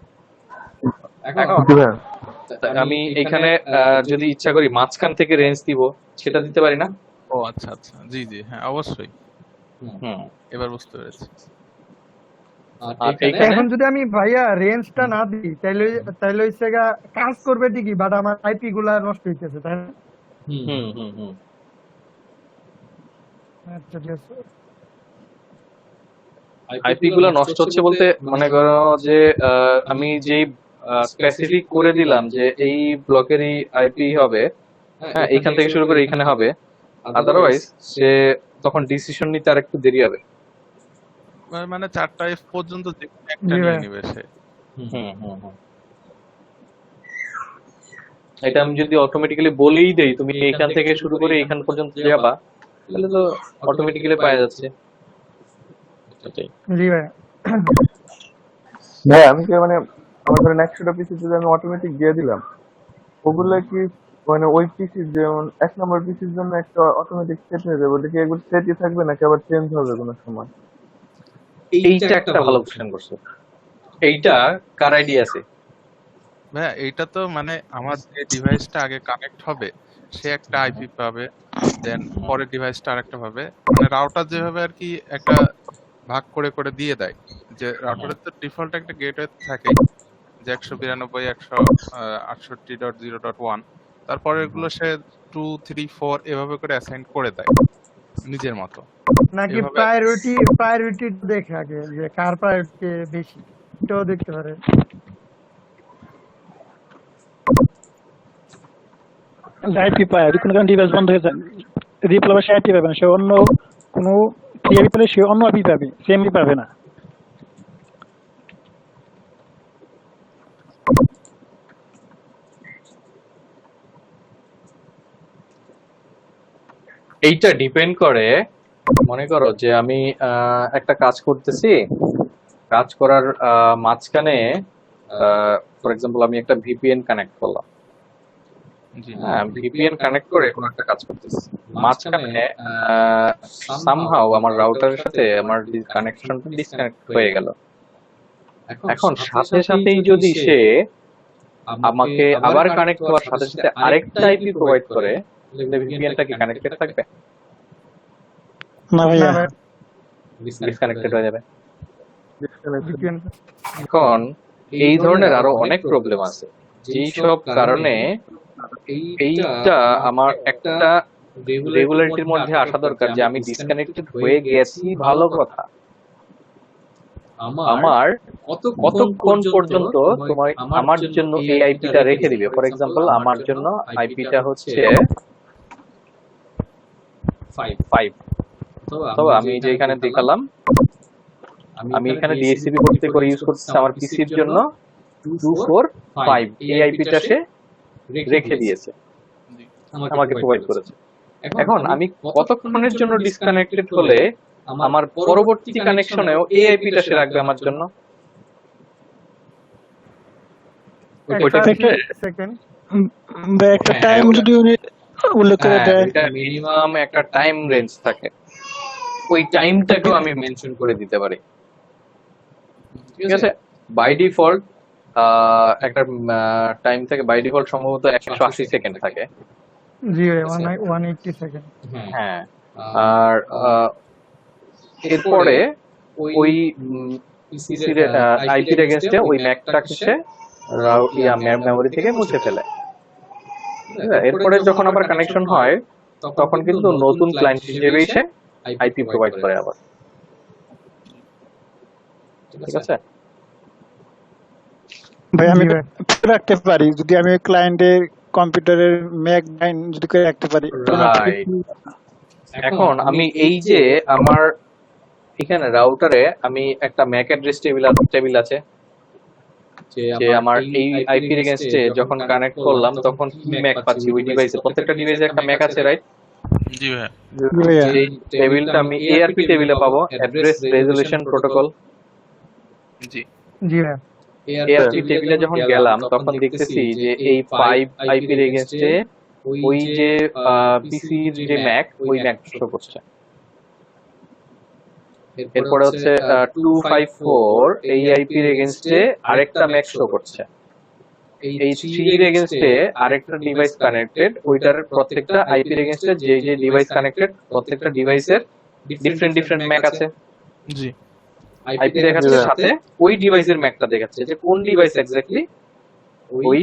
এখন আমি এখানে যদি ইচ্ছা করি মাঝখান থেকে রেঞ্জ দিব, সেটা দিতে পারি না? ও আচ্ছা আচ্ছা, জি জি, হ্যাঁ অবশ্যই, এবার বুঝতে পেরেছি। আর এখন যদি আমি ভাইয়া রেঞ্জটা না দিই তাহলে হচ্ছে কাজ করবে ঠিকই, বাট আমার আইপি গুলা নষ্ট হইতেছে, তাই না? আচ্ছা, ঠিক আছে। আইপি গুলা নষ্ট হচ্ছে বলতে মনে করো যে আমি যেই স্পেসিফিক করে দিলাম যে এই ব্লকেরই আইপি হবে, হ্যাঁ, এইখান থেকে শুরু করে এইখানে হবে, আদারওয়াইজ সে তখন ডিসিশন নিতে আর একটু দেরি হবে। মানে 4টা এফ পর্যন্ত একটা নিয়ে নেবে সে। এটা আমি যদি অটোমেটিক্যালি বলেই দেই তুমি এইখান থেকে শুরু করে এইখান পর্যন্ত যাবা, তাহলে তো অটোমেটিক্যালি পাওয়া যাচ্ছে। জি ভাই। ভাই আমি কি মানে আমার ধরেন 100টা পিসে যদি আমি অটোমেটিক দিয়ে দিলাম, ওগুলো কি মানে ওই পিসির যেমন 1 নম্বর পিসির জন্য একটা অটোমেটিক সেট হয়ে যাবে, ওটা কি একবার সেটই থাকবে নাকি আবার চেঞ্জ হবে কোনো সময়? এইটা একটা ভালো কোশ্চেন করছো। এইটা কার আইডিয়া আছে? ভাইয়া এইটা তো মানে আমার যে ডিভাইসটা আগে কানেক্ট হবে সে একটা আইপি পাবে, দেন পরের ডিভাইসটা আরেকটা পাবে, মানে রাউটার যেভাবে আর কি একটা ভাগ করে করে দিয়ে দেয়, যে রাউটারের তো ডিফল্ট একটা গেটওয়ে থাকে যে 192.168.0.1, তারপরে এগুলো সে 2, 3, 4 এভাবে করে অ্যাসাইন করে দেয় নিজের মতো। নাকি এভাবে প্রায়োরিটি দেখে আগে যে কার প্রায়োরিটি বেশি, এটাও দেখতে পারে। আইপি পায় যদি কোনো ডিভাইস বন্ধ হয়ে যায়, রিপ্লে আবার সে আইপি পাবে না, সে অন্য কোনো আইপি পেলে সে অন্য আইপি পাবে, সেম আইপি পাবে না। এইটা ডিপেন্ড করে, মনে করো যে আমি একটা কাজ করতেছি, কাজ করার মাঝখানে ফর এক্সাম্পল আমি একটা ভিপিএন কানেক্ট করলাম, জি হ্যাঁ ভিপিএন কানেক্ট করে কোনো একটা কাজ করতেছি, মাঝখানে সামহাউ আমার রাউটারের সাথে আমার কানেকশনটা ডিসকানেক্ট হয়ে গেল। এখন সাথে সাথেই যদি সে আমাকে আবার কানেক্ট হওয়ার সাথে সাথে আরেকটা আইপি প্রোভাইড করে, তাহলে ভিপিএনটা কি কানেক্টেড থাকবে? না ভাইয়া, ডিসকানেক্টেড হয়ে যাবে। VPN এখন এই ধরনের আরো অনেক প্রবলেম আছে, যেই সব কারণে এইটা আমার একটা রেগুলারিটির মধ্যে আসা দরকার যে আমি ডিসকানেক্টেড হয়ে গেছি, ভালো কথা, আমার কতক্ষণ পর্যন্ত তোমার আমার জন্য এই আইপিটা রেখে দিবে। ফর এক্সাম্পল আমার জন্য আইপিটা হচ্ছে 5, তো আমি যে এখানে দেখালাম, আমি এখানে ডিএসসিপি করতে করে ইউজ করতেছি আমার পিসির জন্য 245, এই আইপিটা সে রেখে দিয়েছে, আমাকে প্রোভাইড করেছে। এখন আমি কতক্ষণের জন্য ডিসকানেক্টেড হলে আমার পরবর্তী কানেকশনেও এই আইপিটা সে রাখবে আমার জন্য? ওইটা সেকেন্ড বা একটা টাইম যদি উনি উল্লেখ করে দেয়, এটা মিনিমাম একটা টাইম রেঞ্জ থাকে, ওই টাইমটাকেও আমি মেনশন করে দিতে পারি। ঠিক আছে, বাই ডিফল্ট একটা টাইম থাকে, বাই ডিফল্ট সম্ভবত 180 সেকেন্ড থাকে। জি 180 সেকেন্ড। হ্যাঁ, আর এরপরে ওই পিসির আইপির এগেইনস্টে ওই ম্যাকটাকে সে মেমোরি থেকে মুছে ফেলে। এরপরে যখন আবার কানেকশন হয় তখন কিন্তু নতুন ক্লায়েন্ট হিসেবেই সে আইপি প্রোভাইড করে আবার। ঠিক আছে, ভাই আমি রাখতে পারি যদি আমি ক্লায়েন্টের কম্পিউটারের ম্যাক ডাইন যদি করে রাখতে পারি। রাইট। এখন আমি এই যে আমার এখানে রাউটারে আমি একটা ম্যাক অ্যাড্রেস টেবিল আছে, যে আমার এই আইপি এগেইনস্টে যখন কানেক্ট করলাম তখন কি ম্যাক পাচ্ছি ওই ডিভাইসে, প্রত্যেকটা ডিভাইসে একটা ম্যাক আছে, রাইট? জি ভাইয়া, এই টেবিলটা আমি এআরপি টেবিলে পাবো, অ্যাড্রেস রেজোলিউশন প্রোটোকল। জি জি ভাই এআরপি টেবিলে যখন গেলাম তখন দেখতেছি যে এই 5 আইপি এগেইনস্টে ওই যে পিসির যে ম্যাক, ওই ম্যাক শো করছে। এরপরে হচ্ছে 254 এই আইপি এগেইনস্টে আরেকটা ম্যাক শো করছে। এই 3 এর এগেইনস্টে আরেকটা ডিভাইস কানেক্টেড, ওইটার প্রত্যেকটা আইপি এগেইনস্টে যে যে ডিভাইস কানেক্টেড প্রত্যেকটা ডিভাইসের ডিফারেন্ট ম্যাক আছে। জি আইপি দেখাচ্ছে, সাথে ওই ডিভাইসের ম্যাকটা দেখাচ্ছে যে কোন ডিভাইস এক্স্যাক্টলি ওই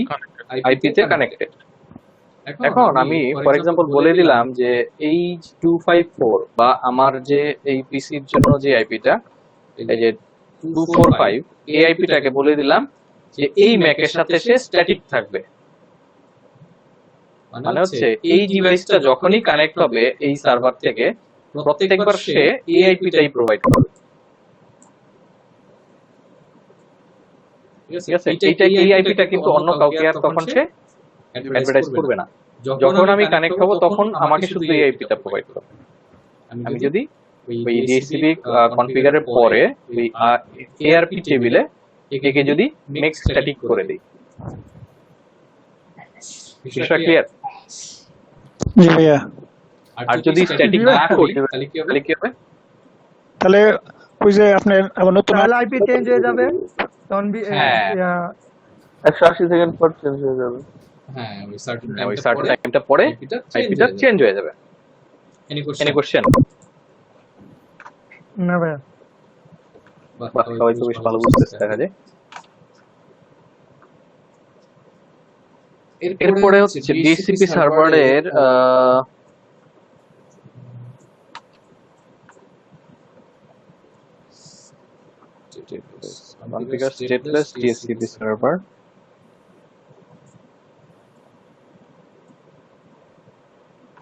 আইপিতে কানেক্টেড। এখন আমি ফর এক্সাম্পল বলে দিলাম যে এই 254 বা আমার যে এই পিসির জন্য যে আইপিটা এই যে 245, এই আইপিটাকে বলে দিলাম যে এই ম্যাকের সাথে সে স্ট্যাটিক থাকবে। মানে হচ্ছে এই ডিভাইসটা যখনই কানেক্ট হবে এই সার্ভার থেকে প্রত্যেকবার সে এই আইপিটাই প্রোভাইড করবে। ঠিক আছে, এই আইপিটা কিন্তু অন্য কাউকে আর তখন সে অ্যাডভার্টাইজ করবে না। যখন আমি কানেক্ট হব তখন আমাকে শুধু এই আইপিটা প্রোভাইড করবে। আমি যদি ওই ডিএসসিপি কনফিগারের পরে ওই এআরপি টেবিলে একে যদি মেক স্ট্যাটিক করে দেই, বিষয়টা ক্লিয়ার? জি ভাইয়া। আর যদি স্ট্যাটিক না করি তাহলে কি হবে? তাহলে ওই যে আপনার আবার নতুন তাহলে আইপি চেঞ্জ হয়ে যাবে, তখন হ্যাঁ। 180 সেকেন্ড পর চেঞ্জ হয়ে যাবে। হ্যাঁ, ওই সার্টেন ওই সার্টেন টাইমটা পরে আইপিটা চেঞ্জ হয়ে যাবে। Any any question? না ভাইয়া। সবাই তো বেশ ভালো বুঝতেছে দেখা যায়। এরপরে হচ্ছে ডিসিপি সার্ভারের কনফিগার স্টেটলেস ডিএসসিপি সার্ভার।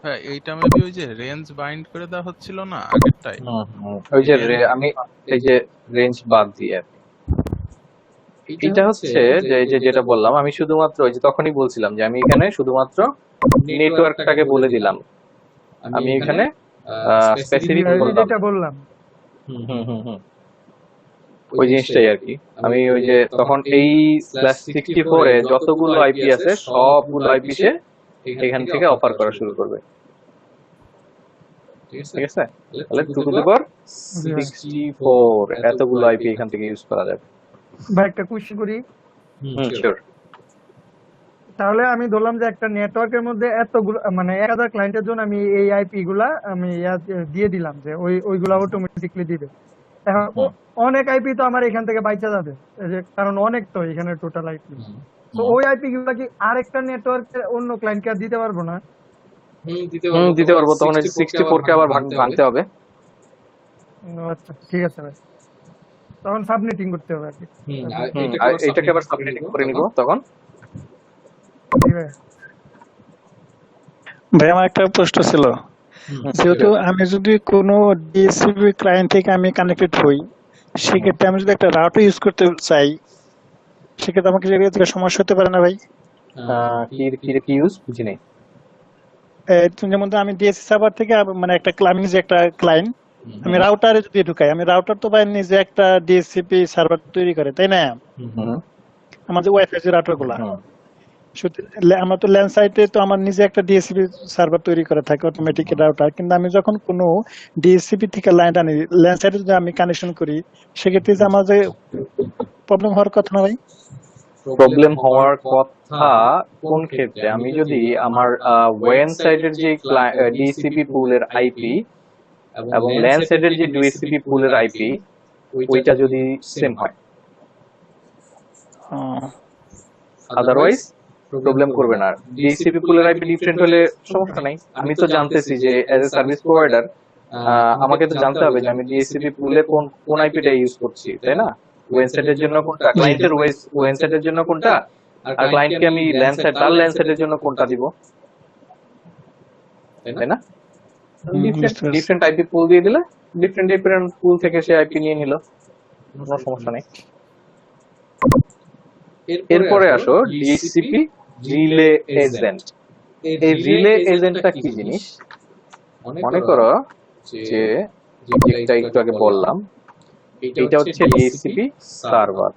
হ্যাঁ, এইটা মেবি ওই যে রেঞ্জ বাইন্ড করে দেওয়া হচ্ছিল না আগেরটাই। ওই যে আমি এই যে রেঞ্জ বাদ দিয়ে আর কি। এটা হচ্ছে যে এই যে যেটা বললাম আমি শুধুমাত্র ওই যে তখনই বলছিলাম যে আমি এখানে শুধুমাত্র নেটওয়ার্কটাকে বলে দিলাম, আমি এখানে স্পেসিফিক বললাম। যেটা বললাম ওই জিনিসটাই আর কি। আমি ওই যে তখন এই /64 এ যতগুলো আইপি আছে সবগুলো আইপি সে এখান থেকে অফার করা শুরু করবে। ঠিক আছে? তাহলে 2^64 এতগুলো আইপি এখান থেকে ইউজ করা যাবে। ভাই একটা কোশ্চেন করি, শিওর। তাহলে আমি ধরলাম যে একটা নেটওয়ার্কের মধ্যে এতগুলো মানে 1000 ক্লায়েন্টের জন্য আমি এই আইপি গুলা আমি দিয়ে দিলাম যে ওইগুলা অটোমেটিক্যালি দিবে। এখন অনেক আইপি তো আমার এখান থেকে বাইচা যাবে, এই যে কারণ অনেক তো এখানে টোটাল আইপি। তো ওই আইপি গুলা কি আরেকটা নেটওয়ার্কে অন্য ক্লায়েন্টকে আর দিতে পারবো না? দিতে পারবো, তখন 64 কে আবার ভাঙতে হবে। আচ্ছা ঠিক আছে ভাই, তখন সাবনেটিং করতে হবে আর কি। আর এটাকে আবার সাবনেটিং করে নিব তখন। জি ভাই। ভাই আমার একটা প্রশ্ন ছিল, যেহেতু আমি যদি কোনো ডিএসসিপি ক্লায়েন্ট থেকে আমি কানেক্টেড হই, সেক্ষেত্রে আমি যদি একটা রাউটার ইউজ করতে চাই, সেক্ষেত্রে আমাকে জায়গা থেকে সমস্যা হতে পারে না ভাই? কি ইউজ বুঝি নাই। যেমন আমি ডিএসসি সার্ভার থেকে মানে একটা আমি যে একটা ক্লায়েন্ট, আমি রাউটারে যদি ঢুকাই, আমি রাউটার তো ভাই নিজে একটা ডিএসসিপি সার্ভার তৈরি করে, তাই না? আমাদের ওয়াইফাই যে রাউটার গুলা, আমার তো ল্যান্ড সাইটে তো আমার নিজে একটা ডিএসসিপি সার্ভার তৈরি করা থাকে অটোমেটিক রাউটার, কিন্তু আমি যখন কোনো ডিএসসিপি থেকে লাইন আনি ল্যান্ড সাইটে যদি আমি কানেকশন করি, সেক্ষেত্রে যে আমার যে প্রবলেম হওয়ার কথা না ভাই? প্রবলেম হওয়ার কথা কোন ক্ষেত্রে? আমি যদি আমার ওয়েন সাইডের যে ডিএসসিপি পুলের আইপি এবং ল্যান্ড সাইডের যে ডিএসসিপি পুলের আইপি ওইটা যদি সেম হয়, আদারওয়াইজ প্রবলেম করবে না। ডিএসসিপি পুলের আইপি ডিফারেন্ট হলে সমস্যা নাই। আমি তো জানতেছি যে অ্যাজ এ সার্ভিস প্রোভাইডার আমাকে তো জানতে হবে যে আমি ডিএসসিপি পুলে কোন আইপিটা ইউজ করছি, তাই না? ওয়েন সাইডের জন্য কোনটা, ক্লায়েন্টের ওয়েন সাইডের জন্য কোনটা, আর ক্লায়েন্টকে আমি ল্যান্ড সাইড তার ল্যান্ড সাইডের জন্য কোনটা দিব, তাই না? ডিফারেন্ট আইপি পুল দিয়ে দিলে ডিফারেন্ট পুল থেকে সে আইপি নিয়ে নিল, কোনো সমস্যা নেই। এরপরে আসো ডিএসসিপি রিলে এজেন্ট। এই রিলে এজেন্টটা কি জিনিস? মনে করো যে যেটা একটু আগে বললাম, এটা হচ্ছে ডিএসসিপি সার্ভার।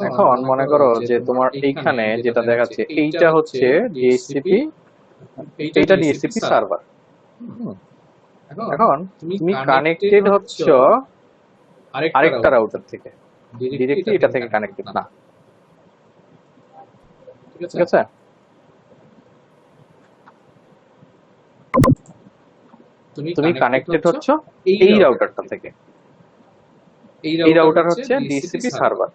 এখন মনে করো যে তোমার এইখানে যেটা দেখাচ্ছে এইটা হচ্ছে ডিএসসিপি, এইটা ডিএসসিপি সার্ভার। এখন তুমি কানেক্টেড হচ্ছ আরেকটা রাউটার থেকে, ডিরেক্টলি এটা থেকে কানেক্টেড না। ঠিক আছে? তুমি কানেক্টেড হচ্ছ এই রাউটারটা থেকে। এই রাউটার হচ্ছে ডিএসসিপি সার্ভার।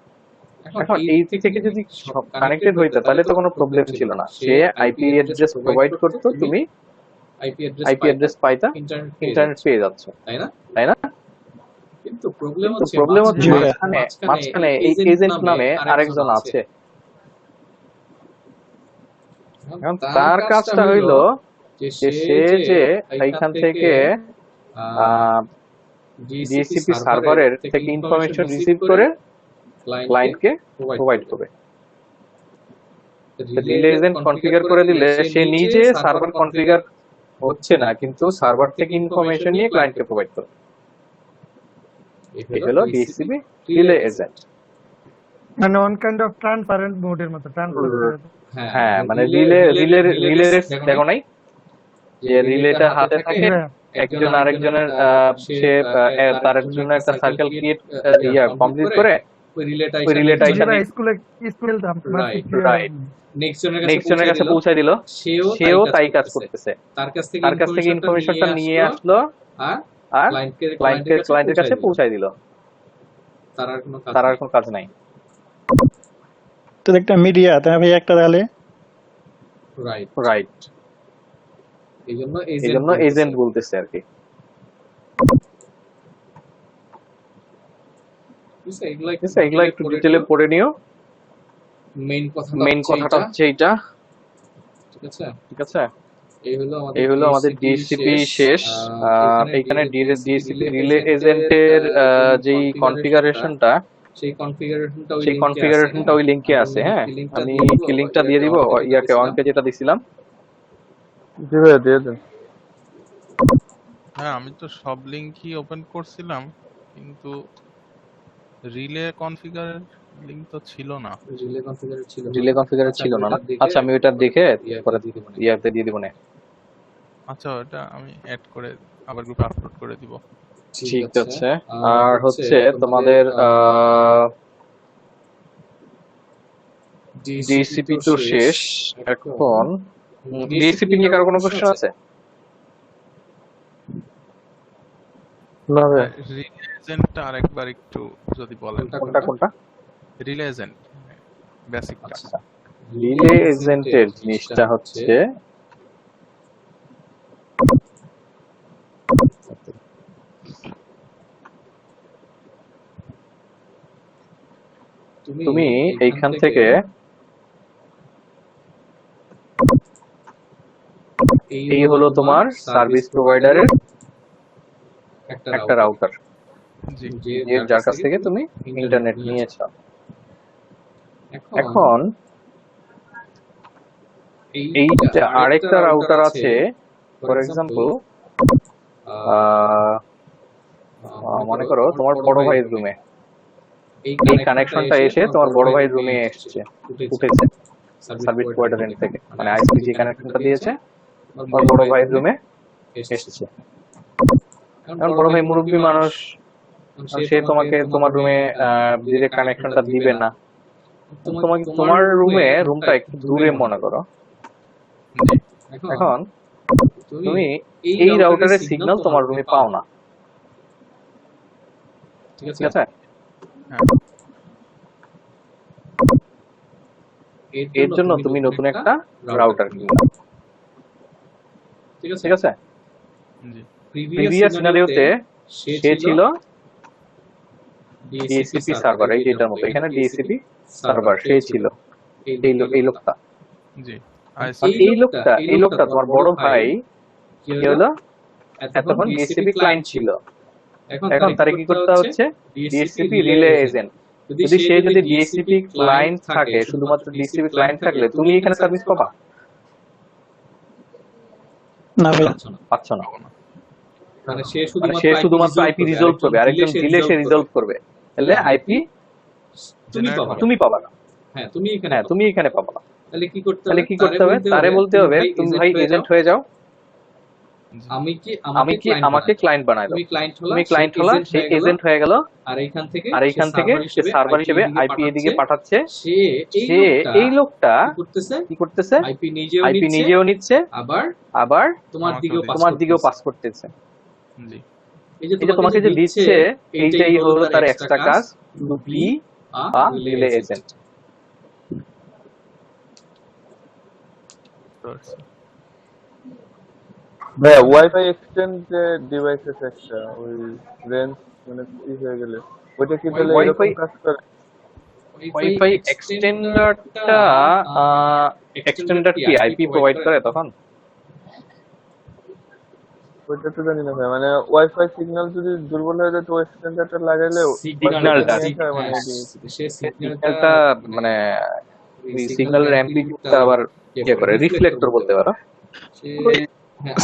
এখন এই থেকে যদি সব কানেক্টেড হইতো তাহলে তো কোনো প্রবলেম ছিল না, সে আইপি অ্যাড্রেস প্রোভাইড করতো, তুমি আইপি অ্যাড্রেস পাইতা, ইন্টারনেট পেয়ে যাচ্ছ, তাই না? কিন্তু প্রবলেম হচ্ছে জি ভাইয়া। মাঝখানে এই এজেন্ট নামে আরেকজন আছে। এখন তার কাজটা হইলো যে সে যে এইখান থেকে ডিএসসিপি সার্ভারের থেকে ইনফরমেশন রিসিভ করে ক্লায়েন্টকে প্রোভাইড করবে। রিলে এজেন্ট কনফিগার করে দিলে সে নিজে সার্ভার কনফিগার হচ্ছে না, কিন্তু সার্ভার থেকে ইনফরমেশন নিয়ে ক্লায়েন্টকে প্রোভাইড করবে। এই হলো ডিএসসিপি রিলে এজেন্ট। মানে অন কাইন্ড অফ ট্রান্সপারেন্ট মোডের মতো ট্রান্সপারেন্ট। হ্যাঁ, মানে রিলে দেখো নাই যে রিলেটা হাতে থাকে, একজন আরেকজনের সে তার জন্য একটা সার্কেল ক্রিয়েট কমপ্লিট করে ওই রিলেটা এখানে স্কুল রাইট নেক্সট জনের কাছে পৌঁছায় দিল, সেও তাই কাজ করতেছে, তার কাছ থেকে ইনফরমেশনটা নিয়ে আসলো আর ক্লায়েন্টের কাছে পৌঁছায় দিল, তার আর কোনো কাজ নাই। তো একটা মিডিয়া তাই ভাই একটা তাহলে রাইট, এই জন্য এজেন্ট বলতেছে আর কি। এগুলো একটু ডিটেইলে পড়ে নিও। মেইন কথাটা হচ্ছে এইটা, ঠিক আছে? এই হলো আমাদের ডিএসসিপি শেষ। এইখানে ডিএসসিপি রিলে এজেন্টের যেই কনফিগারেশনটা, সেই কনফিগারেশনটা ওই লিংকে আছে। হ্যাঁ, আমি কি লিংকটা দিয়ে দিব ইয়াকে অনকে যেটা দিছিলাম। জি ভাইয়া দিয়ে দেন। হ্যাঁ, আমি তো সব লিংকই ওপেন করছিলাম, কিন্তু রিলে কনফিগারের লিংক তো ছিল না। রিলে কনফিগার ছিল না? আচ্ছা, আমি ওটা দেখে পরে ইয়াতে দিয়ে দিব না। আচ্ছা, ওটা আমি অ্যাড করে আবার গ্রুপে আপলোড করে দিব। ঠিক আছে। আর হচ্ছে তোমাদের ডিএসসিপি তো শেষ, এখন ডিএসসিপি নিয়ে কারো কোনো কোশ্চেন আছে? না ভাইয়া। রিলে এজেন্টটা আরেকবার একটু যদি বলেন। কোনটা? রিলে এজেন্ট বেসিকটা। আচ্ছা, রিলে এজেন্টের জিনিসটা হচ্ছে তুমি এইখান থেকে এই হলো তোমার সার্ভিস প্রোভাইডারের একটা রাউটার, জি, যার কাছ থেকে তুমি ইন্টারনেট নিয়েছো। এখন এইটা আরেকটা রাউটার আছে, ফর এক্সাম্পল মনে করো তোমার বড় ভাইয়ের রুমে এই কানেকশনটা এসে তোমার বড় ভাইয়ের রুমে উঠেছে সার্ভিস প্রোভাইডার এন্ড থেকে, মানে আইএসপি যে কানেকশনটা দিয়েছে তোমার বড় ভাইয়ের রুমে এসেছে। এখন বড় ভাই মুরব্বী মানুষ, সে তোমাকে তোমার রুমে ডিরেক্ট কানেকশনটা দিবে না। তোমার রুমটা একটু দূরে মনে করো। এখন তুমি এই রাউটারের সিগন্যাল তোমার রুমে পাও না, ঠিক আছে? এর জন্য তুমি নতুন একটা রাউটার কিনবে, ঠিক আছে? প্রিভিয়াস সিনারিওতে সে ছিল ডিএসসিপি সার্ভার, এই যেটার মতো এখানে ডিএসসিপি সার্ভার সে ছিল এই লোকটা। জি, এই লোকটা তোমার বড় ভাই কি হলো, এতক্ষণ ডিএসসিপি ক্লায়েন্ট ছিল। এখন তারে কি করতে হচ্ছে, ডিএসসিপি রিলে এজেন্ট। যদি ডিএসসিপি ক্লায়েন্ট থাকে, শুধুমাত্র ডিএসসিপি ক্লায়েন্ট থাকলে তুমি এখানে সার্ভিস পাবা না ভাই, পাচ্ছ না। মানে সে শুধুমাত্র আইপি রিজলভ করবে, আরেকজন দিলে সে রিজলভ করবে, তাহলে আইপি তুমি পাবা না। হ্যাঁ, তুমি এখানে পাবা না। তাহলে কি করতে হবে, তারে বলতে হবে তুমি ভাই এজেন্ট হয়ে যাও, আমাকে ক্লায়েন্ট বানায় দাও। তুমি ক্লায়েন্ট হলা, সে এজেন্ট হয়ে গেল, আর এইখান থেকে সে সার্ভার হিসেবে আইপি এদিকে পাঠাচ্ছে। সে এই লোকটা কি করতেছে, আইপি নিজেও নিচ্ছে, আবার তোমার দিকেও পাস করতেছে। জি, এই যে তোমাকে যে দিচ্ছে, এইটাই হলো তার এক্সট্রা কাজ, to be a relay agent. ভাইয়া ওয়াইফাই এক্সটেন্ড যে ডিভাইস আছে একটা ওই রেঞ্জ মানে ই হয়ে গেলে ওইটা কি তাহলে এরকম Wi-Fi কাজ করে? ওয়াইফাই এক্সটেন্ডারটা এক্সটেন্ডার কি আইপি প্রোভাইড করে তখন? ওইটা তো জানি না ভাই, মানে ওয়াইফাই সিগন্যাল যদি দুর্বল হয়ে যায় তো এক্সটেন্ডারটা লাগাইলে সিগন্যালটা সে সিগন্যালটা মানে সিগন্যালের অ্যাম্পলিটিউডটা আবার ইয়ে করে রিফ্লেক্টর বলতে পারো।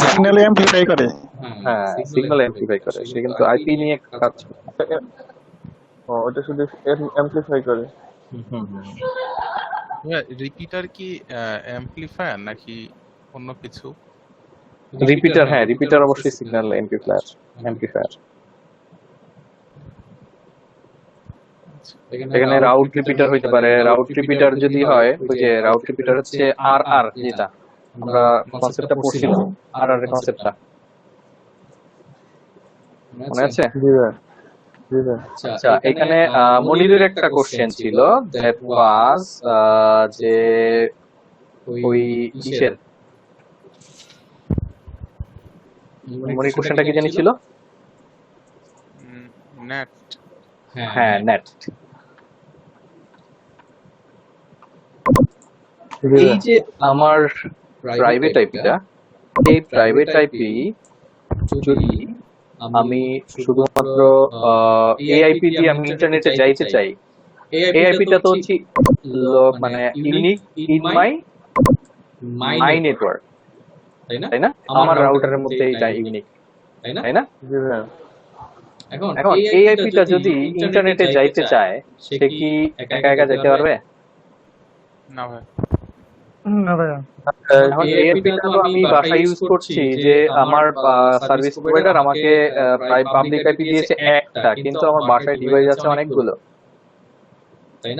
সিগন্যাল অ্যাম্পলিফাই করে। হ্যাঁ সিগন্যাল অ্যাম্পলিফাই করে, সে কিন্তু আইপি নিয়ে কাজ করে। ওটা শুধু অ্যাম্পলিফাই করে। রিপিটার কি অ্যাম্পলিফায়ার নাকি অন্য কিছু? রিপিটার, হ্যাঁ রিপিটার অবশ্যই সিগন্যাল অ্যাম্পলিফায়ার। এখানে রাউট রিপিটার হইতে পারে। রাউট রিপিটার যদি হয়, ওই যে রাউট রিপিটার হচ্ছে আর যেটা আমরা কনসেপ্টটা পড়ছিলাম, আর এর কনসেপ্টটা মনে আছে? জি ভাই, জি ভাই। আচ্ছা এখানে মনিরের একটা কোশ্চেন ছিল, দ্যাট ওয়াজ যে ওই ইসের মনির কোশ্চেনটা কি জানি ছিল? নেট। হ্যাঁ নেট। এই যে আমার প্রাইভেট আইপিটা, এই প্রাইভেট আইপি যদি আমি শুধুমাত্র এআইপি দিয়ে আমি ইন্টারনেটে যাইতে চাই, এআইপিটা তো হচ্ছে মানে ইউনিক ইন মাই নেটওয়ার্ক, তাই না? আমার রাউটারের মধ্যে এটা ইউনিক, তাই না? জি ভাই। এখন এআইপিটা যদি ইন্টারনেটে যাইতে চায়, সে কি একা একা যাইতে পারবে? না ভাই। না ভাইয়া। এখন এআইপিটা তো আমি বাসায় ইউজ করছি, যে আমার সার্ভিস প্রোভাইডার আমাকে পাবলিক আইপি দিয়েছে একটা, কিন্তু আমার বাসায় ডিভাইস আছে অনেকগুলো,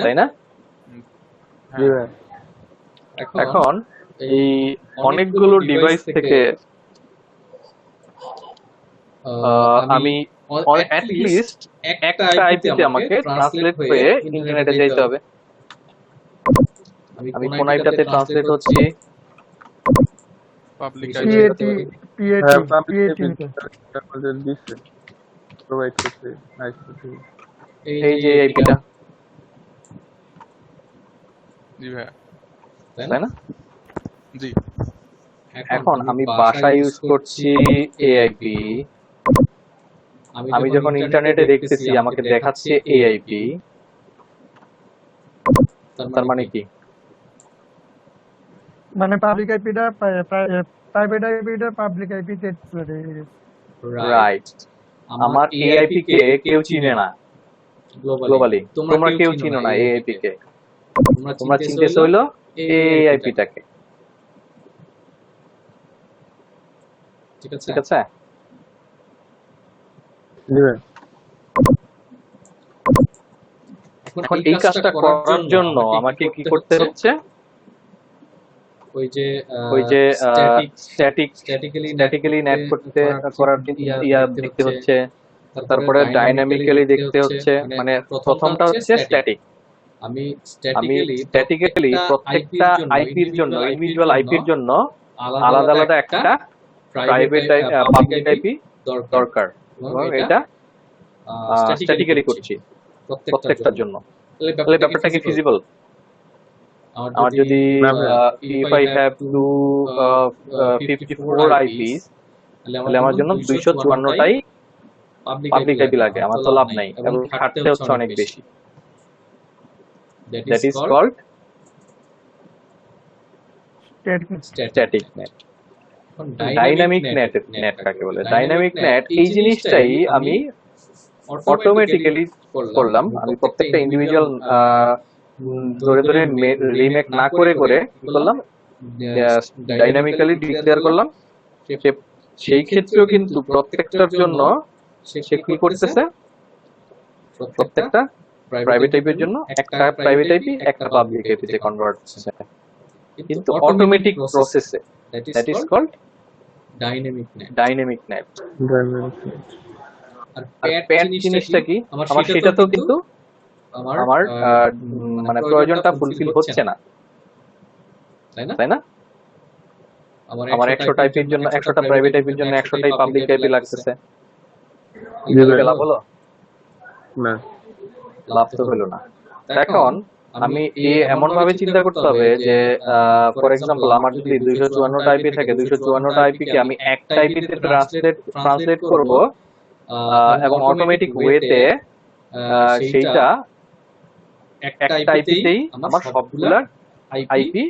তাই না? জি ভাই। এখন এই অনেকগুলো ডিভাইস থেকে আমি অ্যাট লিস্ট একটা আইপিতে আমাকে ট্রান্সলেট হয়ে ইন্টারনেটে যেতে হবে। আমি কোন আইপিটাতে ট্রান্সলেট হচ্ছি? পাবলিক পিএটি হ্যাঁ, পিএটি আমাদের দিচ্ছে, প্রোভাইড করছে আইসি। এই যে আইপিটা, জি ভাই। তাই না? জি। এখন আমি বাসায় ইউজ করছি এআইপি, আমি যখন ইন্টারনেটে দেখতেছি আমাকে দেখাচ্ছে এআইপি, তার মানে কি? মানে পাবলিক আইপিটা প্রাইভেট আইপিটা পাবলিক আইপিতে রাইট। আমার এআইপি কে কেউ চিনে না গ্লোবালি, তোমরা কেউ চিনো না এআইপি কে, তোমরা চিনতেছ হইলো এআইপিটাকে, ঠিক আছে? জি ভাই। এখন এই কাজটা করার জন্য আমাকে কি করতে হচ্ছে? ওই যে স্ট্যাটিক্যালি নেট করার ইয়া দেখতে হচ্ছে, তারপরে ডাইনামিক্যালি দেখতে হচ্ছে। মানে প্রথমটা হচ্ছে স্ট্যাটিক। আমি স্ট্যাটিক্যালি প্রত্যেকটা আইপির জন্য, ইন্ডিভিজুয়াল আইপির জন্য আলাদা আলাদা একটা প্রাইভেট পাবলিক আইপি দরকার, এবং এটা স্ট্যাটিক্যালি করছি প্রত্যেকটার জন্য। তাহলে ব্যাপারটা কি ফিজিবল? আমার যদি if I have to 54 IPs, তাহলে আমার জন্য 254টাই পাবলিক আইপি লাগে, আমার তো লাভ নাই, এবং খাটতে হচ্ছে অনেক বেশি। That is called static NAT. Dynamic NAT কাকে বলে? ডাইনামিক নেট এই জিনিসটাই আমি অটোমেটিক্যালি করলাম। আমি প্রত্যেকটা ইন্ডিভিজুয়াল ধরে ধরে রিমেক না করে করে কি করলাম, ডাইনামিক্যালি ডিক্লেয়ার করলাম। সেই ক্ষেত্রেও কিন্তু প্রত্যেকটার জন্য সে কি করতেছে, প্রত্যেকটা প্রাইভেট আইপির জন্য একটা প্রাইভেট আইপি একটা পাবলিক আইপিতে কনভার্ট হচ্ছে, কিন্তু অটোমেটিক প্রসেসে। That is called dynamic NAT. আর প্যাড জিনিসটা কি? আমার সেটাতেও কিন্তু আমার মানে প্রয়োজনটা ফুলফিল হচ্ছে না, তাই না? আমার 100টা আইপির জন্য 100টা প্রাইভেট আইপির জন্য 100টাই পাবলিক আইপি লাগতেছে। লাভ হলো? না, লাভ তো হলো না। এখন আমি এমন ভাবে চিন্তা করতে হবে যে ফর এক্সাম্পল আমার যদি 254টা আইপি থাকে, 254টা আইপি কে আমি একটা আইপিতে ট্রান্সলেট করব এবং অটোমেটিক ওয়েতে সেইটা একটা আইপিতেই আমার সবগুলা আইপি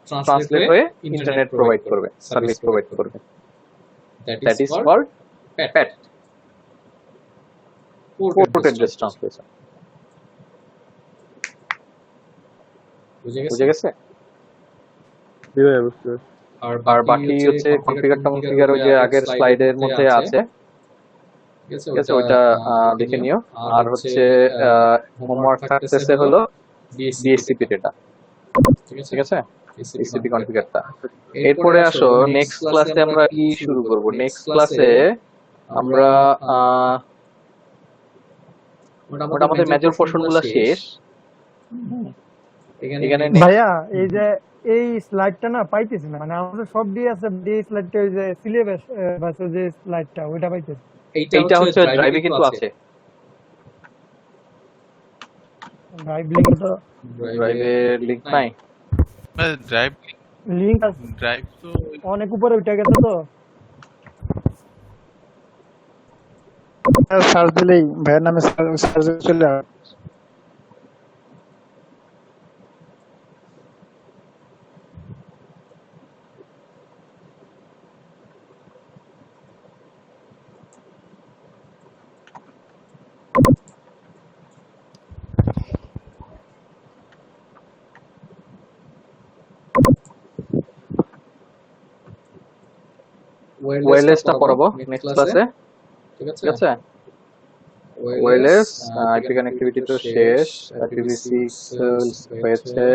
ট্রান্সলেট হয়ে ইন্টারনেট প্রোভাইড করবে, সার্ভিস প্রোভাইড করবে। That is called PAT, port address translation. বুঝে গেছে? জি ভাই বুঝতে পারছি। আর বাকি হচ্ছে কনফিগার ওই যে আগের স্লাইডের মধ্যে আছে, ঠিক আছে? ওইটা দেখে নিও। আর হচ্ছে হোমওয়ার্ক থাকতেছে হলো DHCP ডেটা, ঠিক আছে? DHCP কনফিগারটা। এরপরে আসো নেক্সট ক্লাসে আমরা কি শুরু করব। নেক্সট ক্লাসে আমরা আমাদের মেজর পোরশনগুলো শেষ। এখানে ভাইয়া এই যে এই স্লাইডটা না পাইতেছি না, মানে আমাদের সব দিয়ে আছে, এই স্লাইডটা ওই যে সিলেবাস ভার্সেস যে স্লাইডটা ওইটা পাইতেছি। এইটা হচ্ছে ড্রাইভে কিন্তু আছে, ড্রাইভ লিংক তো ড্রাইভে লিংক নাই। ড্রাইভ লিংক ড্রাইভ তো অনেক উপরে উঠে গেছে তো। সার্চ দিলেই ভাইয়ের নামে সার্চ চলে আসে। ওয়্যারলেসটা পড়াবো নেক্সট ক্লাসে, ঠিক আছে? ওয়্যারলেস আইপি কানেক্টিভিটি তো শেষ, IPv6 হয়েছে।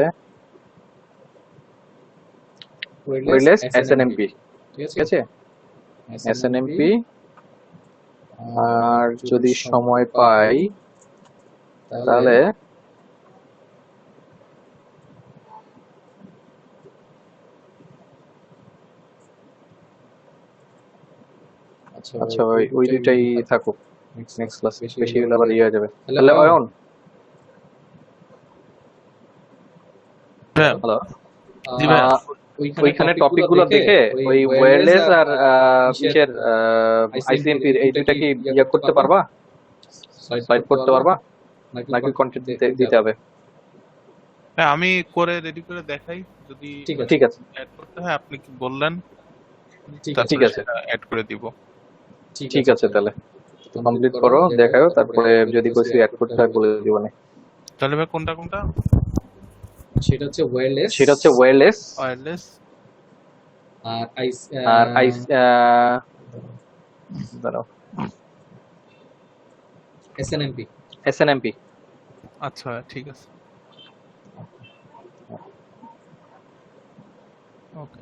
ওয়্যারলেস SNMP, ঠিক আছে? SNMP। আর যদি সময় পাই তাহলে আচ্ছা ওই দুইটাই থাকুক নেক্সট ক্লাস, বেশি হলে আবার ইয়ে হয়ে যাবে। তাহলে অয়ন, হ্যালো, জি ভাই ওইখানে টপিক গুলো দেখে ওই ওয়্যারলেস আর কিসের ICMP এই দুইটা কি ইয়ে করতে পারবা, স্লাইড করতে পারবা নাকি কন্টেন্ট দিতে হবে? হ্যাঁ আমি করে রেডি করে দেখাই, যদি ঠিক আছে, অ্যাড করতে হয় আপনি কি বললেন, ঠিক আছে, অ্যাড করে দিব। ঠিক আছে। তাহলে কমপ্লিট করো, দেখাও, তারপরে যদি কিছু অ্যাড করতে হয় বলে দিব না। তাহলে ভাই কোনটা কোনটা? সেটা হচ্ছে ওয়্যারলেস, ওয়্যারলেস আর দাঁড়াও, SNMP। আচ্ছা ঠিক আছে, ওকে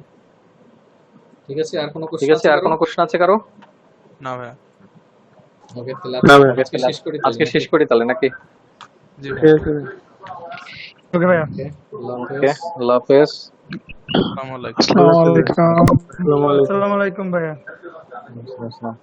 ঠিক আছে। আর কোনো কোশ্চেন আছে কারো? না ভাই ওকে, তাহলে না ভাই, আজকে শেষ করি তাহলে নাকি? জি ভাই, ঠিক আছে। ওকে ভাইয়া, ওকে, আল্লাহ হাফেজ। আসসালামু আলাইকুম। আসসালামু আলাইকুম। আসসালামু আলাইকুম ভাইয়া। আসসালাম।